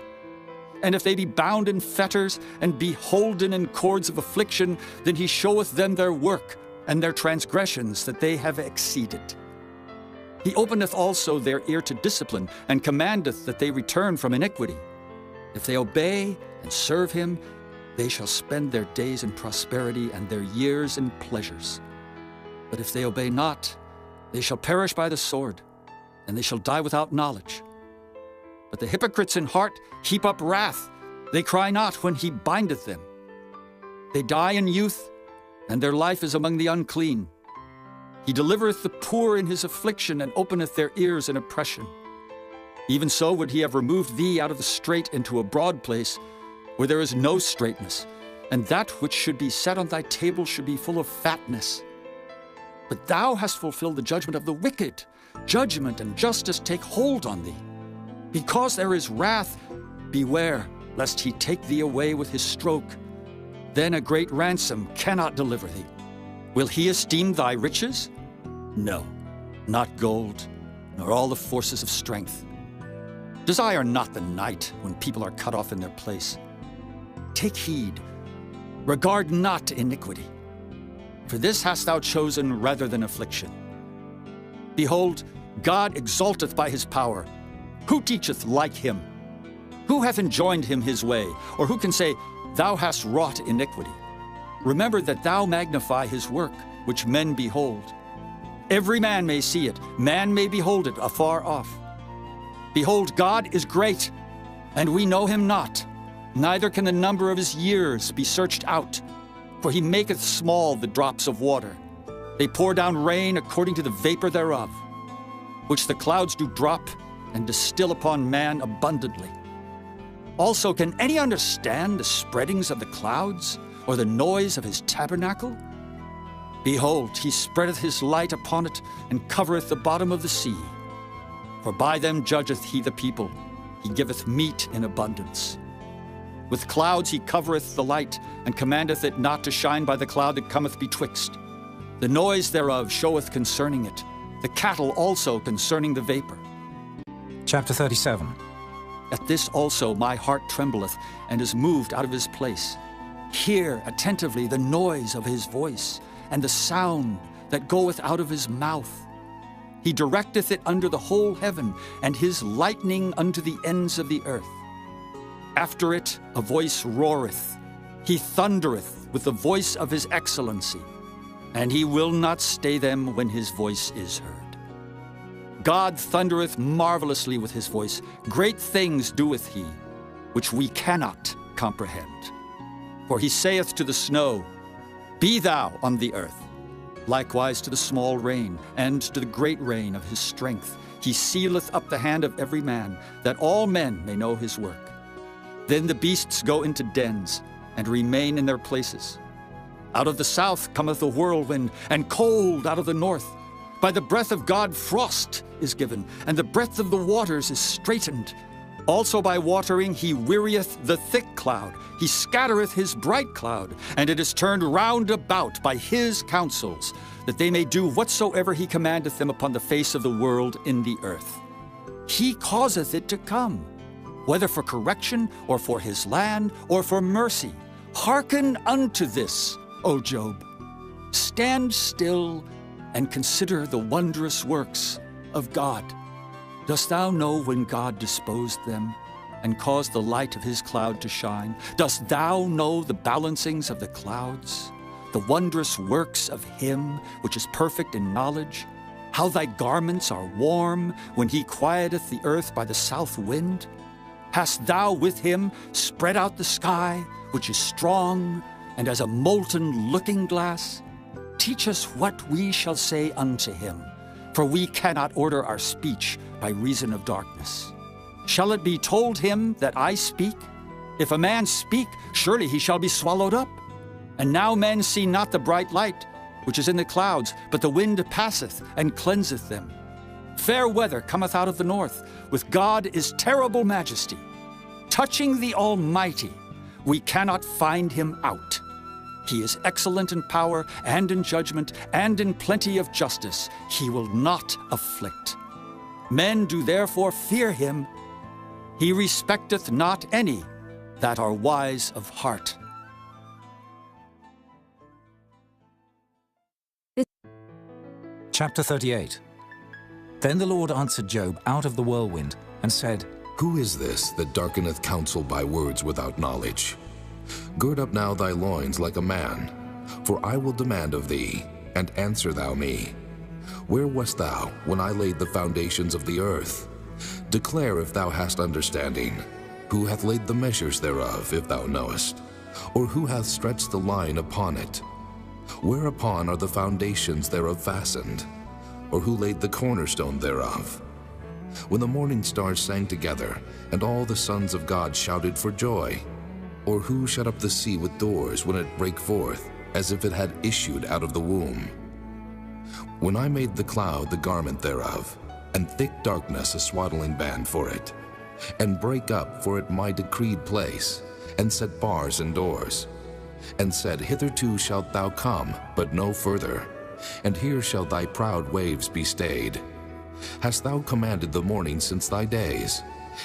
And if they be bound in fetters, and be holden in cords of affliction, then he showeth them their work, and their transgressions that they have exceeded. He openeth also their ear to discipline, and commandeth that they return from iniquity. If they obey and serve him, they shall spend their days in prosperity and their years in pleasures. But if they obey not, they shall perish by the sword, and they shall die without knowledge. But the hypocrites in heart heap up wrath. They cry not when he bindeth them. They die in youth, and their life is among the unclean. He delivereth the poor in his affliction, and openeth their ears in oppression. Even so would he have removed thee out of the strait into a broad place, where there is no straightness, and that which should be set on thy table should be full of fatness. But thou hast fulfilled the judgment of the wicked. Judgment and justice take hold on thee. Because there is wrath, beware, lest he take thee away with his stroke. Then a great ransom cannot deliver thee. Will he esteem thy riches? No, not gold, nor all the forces of strength. Desire not the night when people are cut off in their place. Take heed, regard not iniquity, for this hast thou chosen rather than affliction. Behold, God exalteth by his power. Who teacheth like him? Who hath enjoined him his way? Or who can say, Thou hast wrought iniquity? Remember that thou magnify his work, which men behold. every man may see it, man may behold it afar off. Behold, God is great, and we know him not, neither can the number of his years be searched out. For he maketh small the drops of water. They pour down rain according to the vapor thereof, which the clouds do drop and distill upon man abundantly. Also, can any understand the spreadings of the clouds, or the noise of his tabernacle? Behold, he spreadeth his light upon it, and covereth the bottom of the sea. For by them judgeth he the people, he giveth meat in abundance. With clouds he covereth the light, and commandeth it not to shine by the cloud that cometh betwixt. The noise thereof showeth concerning it, the cattle also concerning the vapor. Chapter 37. At this also my heart trembleth, and is moved out of his place. Hear attentively the noise of his voice, and the sound that goeth out of his mouth. He directeth it under the whole heaven, and his lightning unto the ends of the earth. After it a voice roareth. He thundereth with the voice of his excellency, and he will not stay them when his voice is heard. God thundereth marvelously with his voice. Great things doeth he, which we cannot comprehend. For he saith to the snow, Be thou on the earth. Likewise to the small rain, and to the great rain of his strength. He sealeth up the hand of every man, that all men may know his work. Then the beasts go into dens, and remain in their places. Out of the south cometh a whirlwind, and cold out of the north. By the breath of God frost is given, and the breadth of the waters is straitened. Also by watering he wearieth the thick cloud. He scattereth his bright cloud, and it is turned round about by his counsels, that they may do whatsoever he commandeth them upon the face of the world in the earth. He causeth it to come, whether for correction, or for his land, or for mercy. Hearken unto this, O Job. Stand still and consider the wondrous works of God. Dost thou know when God disposed them, and caused the light of his cloud to shine? Dost thou know the balancings of the clouds, the wondrous works of him which is perfect in knowledge? How thy garments are warm when he quieteth the earth by the south wind? Hast thou with him spread out the sky, which is strong, and as a molten looking-glass? Teach us what we shall say unto him, for we cannot order our speech by reason of darkness. Shall it be told him that I speak? If a man speak, surely he shall be swallowed up. And now men see not the bright light, which is in the clouds, but the wind passeth and cleanseth them. Fair weather cometh out of the north. With God is terrible majesty. Touching the Almighty, we cannot find him out. He is excellent in power and in judgment and in plenty of justice. He will not afflict. Men do therefore fear him. He respecteth not any that are wise of heart. Chapter 38. Then the Lord answered Job out of the whirlwind, and said, Who is this that darkeneth counsel by words without knowledge? Gird up now thy loins like a man, for I will demand of thee, and answer thou me. Where wast thou when I laid the foundations of the earth? Declare if thou hast understanding. Who hath laid the measures thereof, if thou knowest? Or who hath stretched the line upon it? Whereupon are the foundations thereof fastened? Or who laid the cornerstone thereof? When the morning stars sang together, and all the sons of God shouted for joy? Or who shut up the sea with doors when it brake forth, as if it had issued out of the womb? When I made the cloud the garment thereof, and thick darkness a swaddling band for it, and brake up for it my decreed place, and set bars and doors, and said, Hitherto shalt thou come, but no further, and here shall thy proud waves be stayed. Hast thou commanded the morning since thy days,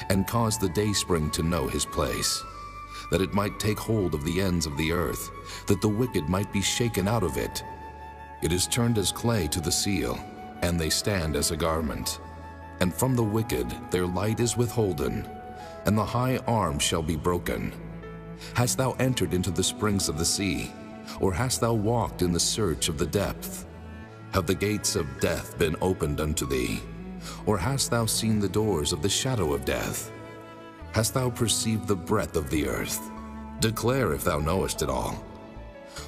and caused the dayspring to know his place, that it might take hold of the ends of the earth, that the wicked might be shaken out of it? It is turned as clay to the seal, and they stand as a garment. And from the wicked their light is withholden, and the high arm shall be broken. Hast thou entered into the springs of the sea, or hast thou walked in the search of the depth? Have the gates of death been opened unto thee? Or hast thou seen the doors of the shadow of death? Hast thou perceived the breadth of the earth? Declare if thou knowest it all.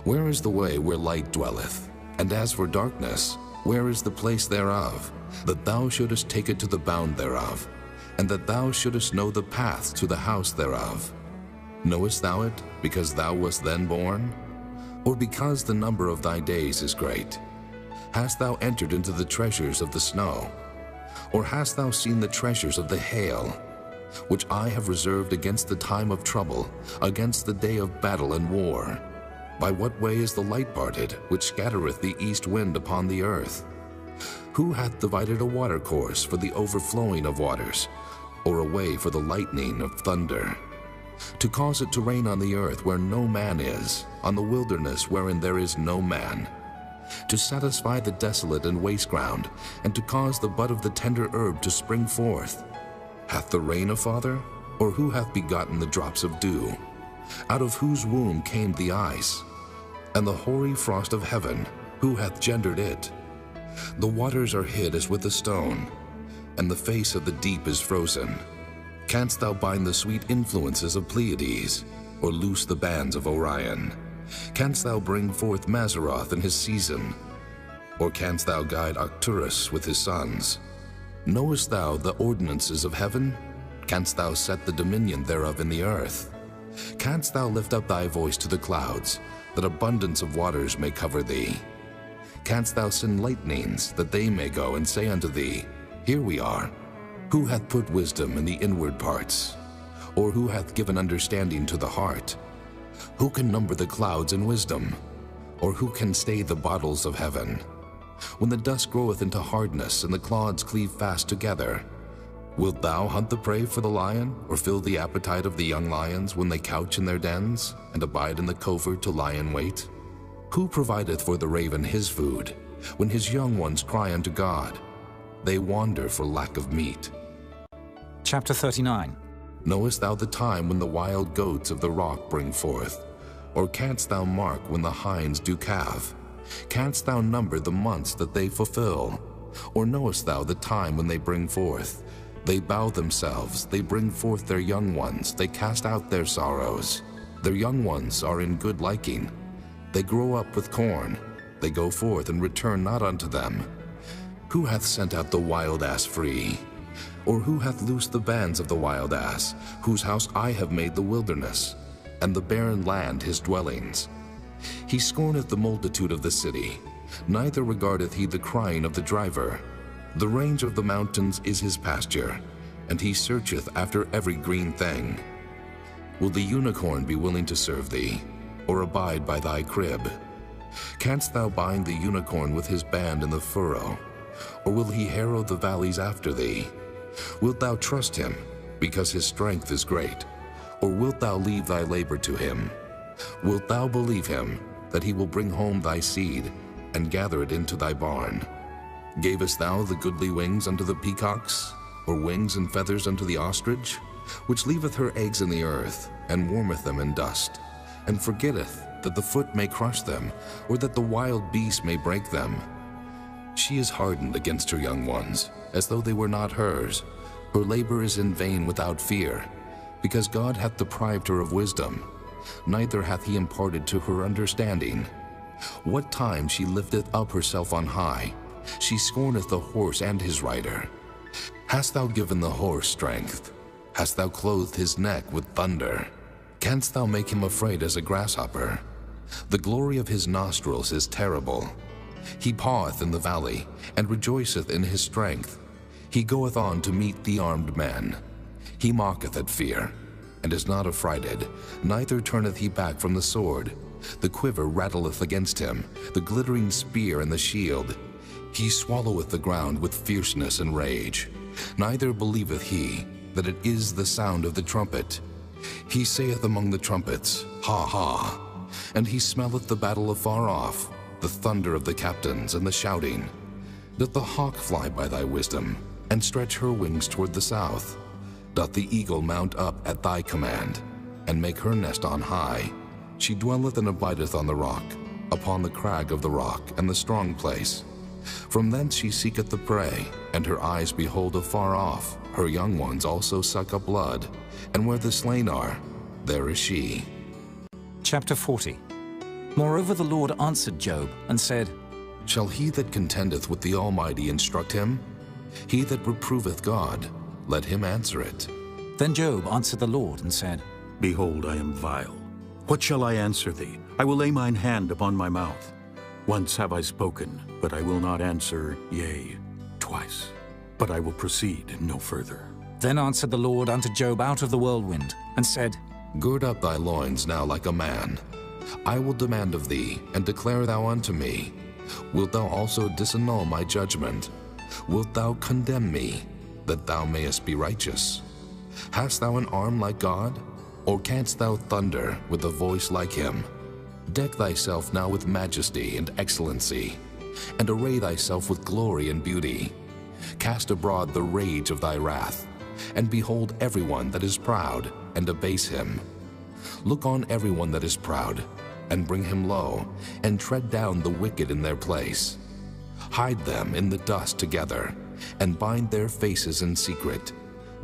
Where is the way where light dwelleth? And as for darkness, where is the place thereof? That thou shouldest take it to the bound thereof, and that thou shouldest know the path to the house thereof. Knowest thou it, because thou wast then born? Or because the number of thy days is great? Hast thou entered into the treasures of the snow? Or hast thou seen the treasures of the hail, which I have reserved against the time of trouble, against the day of battle and war? By what way is the light parted, which scattereth the east wind upon the earth? Who hath divided a watercourse for the overflowing of waters, or a way for the lightning of thunder? To cause it to rain on the earth where no man is, on the wilderness wherein there is no man, to satisfy the desolate and waste ground, and to cause the bud of the tender herb to spring forth. Hath the rain a father? Or who hath begotten the drops of dew? Out of whose womb came the ice? And the hoary frost of heaven, who hath gendered it? The waters are hid as with a stone, and the face of the deep is frozen. Canst thou bind the sweet influences of Pleiades, or loose the bands of Orion? Canst thou bring forth Mazzaroth in his season? Or canst thou guide Arcturus with his sons? Knowest thou the ordinances of heaven? Canst thou set the dominion thereof in the earth? Canst thou lift up thy voice to the clouds, that abundance of waters may cover thee? Canst thou send lightnings, that they may go and say unto thee, Here we are? Who hath put wisdom in the inward parts? Or who hath given understanding to the heart? Who can number the clouds in wisdom? Or who can stay the bottles of heaven? When the dust groweth into hardness, and the clods cleave fast together, wilt thou hunt the prey for the lion, or fill the appetite of the young lions when they couch in their dens, and abide in the covert to lie in wait? Who provideth for the raven his food, when his young ones cry unto God? They wander for lack of meat. Chapter 39. Knowest thou the time when the wild goats of the rock bring forth? Or canst thou mark when the hinds do calve? Canst thou number the months that they fulfill? Or knowest thou the time when they bring forth? They bow themselves, they bring forth their young ones, they cast out their sorrows. Their young ones are in good liking. They grow up with corn. They go forth and return not unto them. Who hath sent out the wild ass free? Or who hath loosed the bands of the wild ass, whose house I have made the wilderness, and the barren land his dwellings? He scorneth the multitude of the city, neither regardeth he the crying of the driver. The range of the mountains is his pasture, and he searcheth after every green thing. Will the unicorn be willing to serve thee, or abide by thy crib? Canst thou bind the unicorn with his band in the furrow, or will he harrow the valleys after thee? Wilt thou trust him, because his strength is great, or wilt thou leave thy labor to him? Wilt thou believe him, that he will bring home thy seed, and gather it into thy barn? Gavest thou the goodly wings unto the peacocks, or wings and feathers unto the ostrich, which leaveth her eggs in the earth, and warmeth them in dust, and forgetteth that the foot may crush them, or that the wild beast may break them? She is hardened against her young ones, as though they were not hers. Her labor is in vain without fear, because God hath deprived her of wisdom, neither hath he imparted to her understanding. What time she lifteth up herself on high, she scorneth the horse and his rider. Hast thou given the horse strength? Hast thou clothed his neck with thunder? Canst thou make him afraid as a grasshopper? The glory of his nostrils is terrible. He paweth in the valley, and rejoiceth in his strength. He goeth on to meet the armed men. He mocketh at fear, and is not affrighted, neither turneth he back from the sword. The quiver rattleth against him, the glittering spear and the shield. He swalloweth the ground with fierceness and rage. Neither believeth he that it is the sound of the trumpet. He saith among the trumpets, Ha ha! And he smelleth the battle afar off, the thunder of the captains and the shouting. Doth the hawk fly by thy wisdom, and stretch her wings toward the south? Doth the eagle mount up at thy command, and make her nest on high? She dwelleth and abideth on the rock, upon the crag of the rock and the strong place. From thence she seeketh the prey, and her eyes behold afar off. Her young ones also suck up blood, and where the slain are, there is she. Chapter 40. Moreover the Lord answered Job and said, Shall he that contendeth with the Almighty instruct him? He that reproveth God, let him answer it. Then Job answered the Lord and said, Behold, I am vile. What shall I answer thee? I will lay mine hand upon my mouth. Once have I spoken, but I will not answer, yea, twice. But I will proceed no further. Then answered the Lord unto Job out of the whirlwind, and said, Gird up thy loins now like a man. I will demand of thee, and declare thou unto me. Wilt thou also disannul my judgment? Wilt thou condemn me, that thou mayest be righteous? Hast thou an arm like God? Or canst thou thunder with a voice like him? Deck thyself now with majesty and excellency, and array thyself with glory and beauty. Cast abroad the rage of thy wrath, and behold everyone that is proud, and abase him. Look on everyone that is proud, and bring him low, and tread down the wicked in their place. Hide them in the dust together, and bind their faces in secret.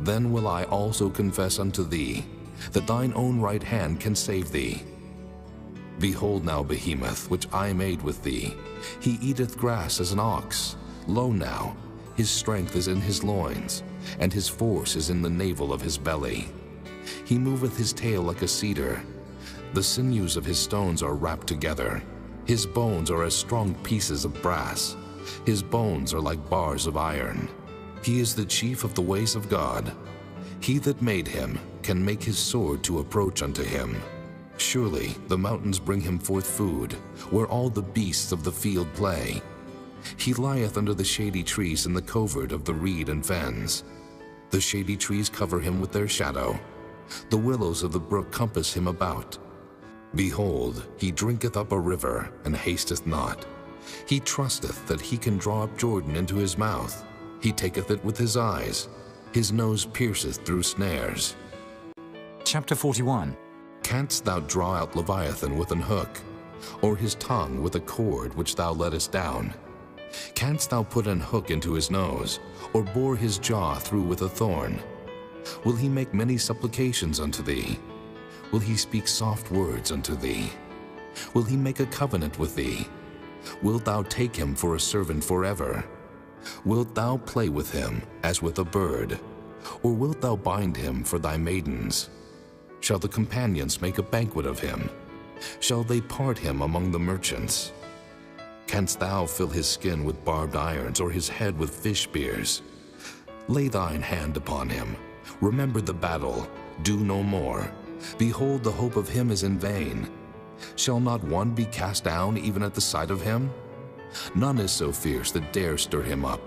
Then will I also confess unto thee, that thine own right hand can save thee. Behold now Behemoth, which I made with thee. He eateth grass as an ox. Lo now, his strength is in his loins, and his force is in the navel of his belly. He moveth his tail like a cedar. The sinews of his stones are wrapped together. His bones are as strong pieces of brass. His bones are like bars of iron. He is the chief of the ways of God. He that made him can make his sword to approach unto him. Surely the mountains bring him forth food, where all the beasts of the field play. He lieth under the shady trees in the covert of the reed and fens. The shady trees cover him with their shadow. The willows of the brook compass him about. Behold, he drinketh up a river, and hasteth not. He trusteth that he can draw up Jordan into his mouth. He taketh it with his eyes. His nose pierceth through snares. Chapter 41. Canst thou draw out Leviathan with an hook, or his tongue with a cord which thou lettest down? Canst thou put an hook into his nose, or bore his jaw through with a thorn? Will he make many supplications unto thee? Will he speak soft words unto thee? Will he make a covenant with thee? Wilt thou take him for a servant forever? Wilt thou play with him as with a bird? Or wilt thou bind him for thy maidens? Shall the companions make a banquet of him? Shall they part him among the merchants? Canst thou fill his skin with barbed irons, or his head with fish spears? Lay thine hand upon him. Remember the battle. Do no more. Behold, the hope of him is in vain. Shall not one be cast down even at the sight of him? None is so fierce that dare stir him up.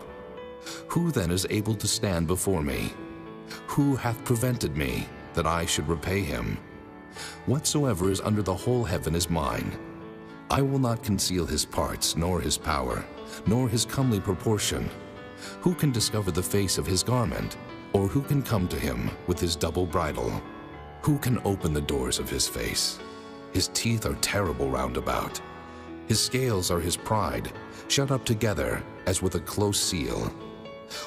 Who then is able to stand before me? Who hath prevented me, that I should repay him? Whatsoever is under the whole heaven is mine. I will not conceal his parts, nor his power, nor his comely proportion. Who can discover the face of his garment? Or who can come to him with his double bridle? Who can open the doors of his face? His teeth are terrible round about. His scales are his pride, shut up together as with a close seal.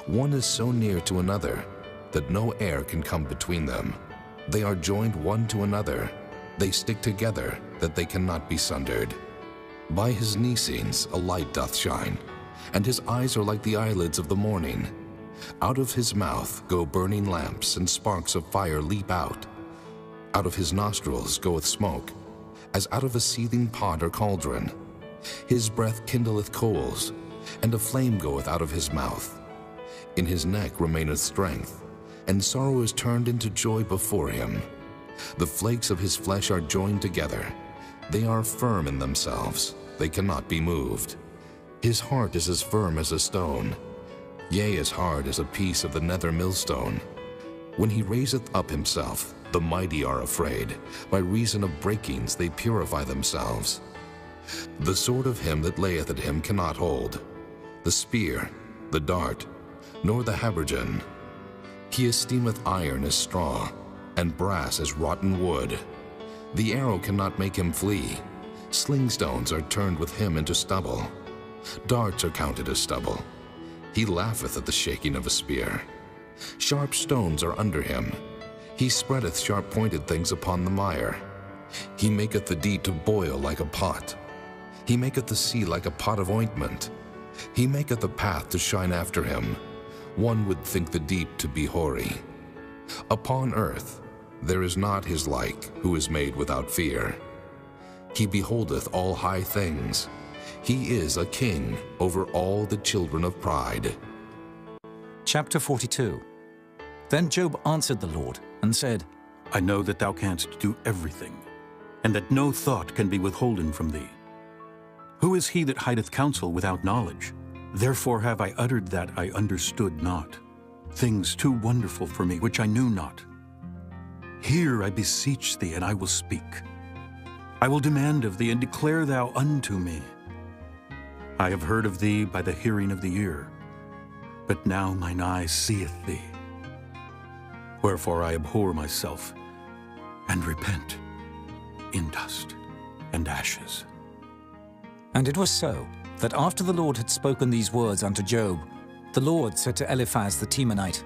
One is so near to another that no air can come between them. They are joined one to another. They stick together that they cannot be sundered. By his Nicenes a light doth shine, and his eyes are like the eyelids of the morning. Out of his mouth go burning lamps, and sparks of fire leap out. Out of his nostrils goeth smoke, as out of a seething pot or cauldron. His breath kindleth coals, and a flame goeth out of his mouth. In his neck remaineth strength, and sorrow is turned into joy before him. The flakes of his flesh are joined together. They are firm in themselves, they cannot be moved. His heart is as firm as a stone, yea, as hard as a piece of the nether millstone. When he raiseth up himself, the mighty are afraid. By reason of breakings they purify themselves. The sword of him that layeth at him cannot hold, the spear, the dart, nor the habergeon. He esteemeth iron as straw, and brass as rotten wood. The arrow cannot make him flee. Sling stones are turned with him into stubble. Darts are counted as stubble. He laugheth at the shaking of a spear. Sharp stones are under him. He spreadeth sharp-pointed things upon the mire. He maketh the deep to boil like a pot. He maketh the sea like a pot of ointment. He maketh the path to shine after him. One would think the deep to be hoary. Upon earth there is not his like, who is made without fear. He beholdeth all high things. He is a king over all the children of pride. Chapter 42. Then Job answered the Lord and said, I know that thou canst do everything, and that no thought can be withholden from thee. Who is he that hideth counsel without knowledge? Therefore have I uttered that I understood not, things too wonderful for me which I knew not. Hear, I beseech thee, and I will speak. I will demand of thee, and declare thou unto me. I have heard of thee by the hearing of the ear, but now mine eye seeth thee. Wherefore I abhor myself, and repent in dust and ashes. And it was so, that after the Lord had spoken these words unto Job, the Lord said to Eliphaz the Temanite,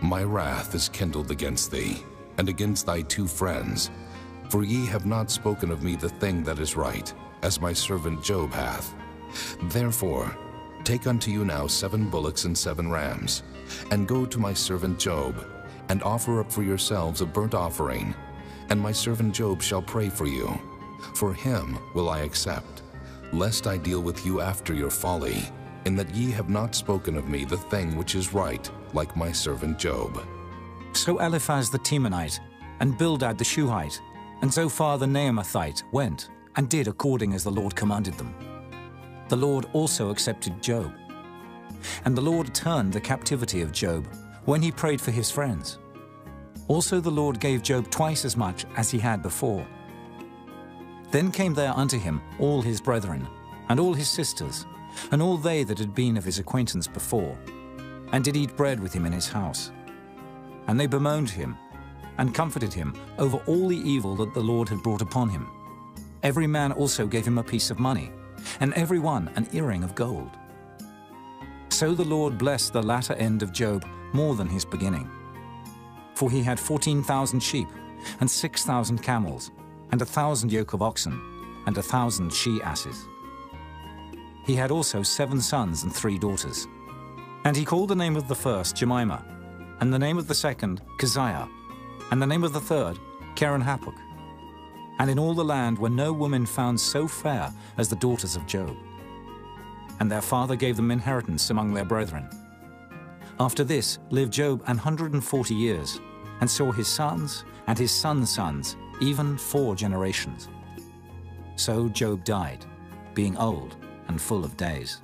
My wrath is kindled against thee, and against thy two friends, for ye have not spoken of me the thing that is right, as my servant Job hath. Therefore, take unto you now 7 bullocks and 7 rams, and go to my servant Job, and offer up for yourselves a burnt offering, and my servant Job shall pray for you. For him will I accept, lest I deal with you after your folly, in that ye have not spoken of me the thing which is right, like my servant Job. So Eliphaz the Temanite, and Bildad the Shuhite, and Zophar the Naamathite went, and did according as the Lord commanded them. The Lord also accepted Job. And the Lord turned the captivity of Job, when he prayed for his friends. Also the Lord gave Job twice as much as he had before. Then came there unto him all his brethren, and all his sisters, and all they that had been of his acquaintance before, and did eat bread with him in his house. And they bemoaned him, and comforted him over all the evil that the Lord had brought upon him. Every man also gave him a piece of money, and every one an earring of gold. So the Lord blessed the latter end of Job more than his beginning. For he had 14,000 sheep, and 6,000 camels, and 1,000 yoke of oxen, and 1,000 she-asses. He had also 7 sons and 3 daughters. And he called the name of the first Jemimah, and the name of the second Keziah, and the name of the third Keren-Happuch. And in all the land were no woman found so fair as the daughters of Job. And their father gave them inheritance among their brethren. After this lived Job 140 years, and saw his sons and his sons' sons, even 4 generations. So Job died, being old and full of days.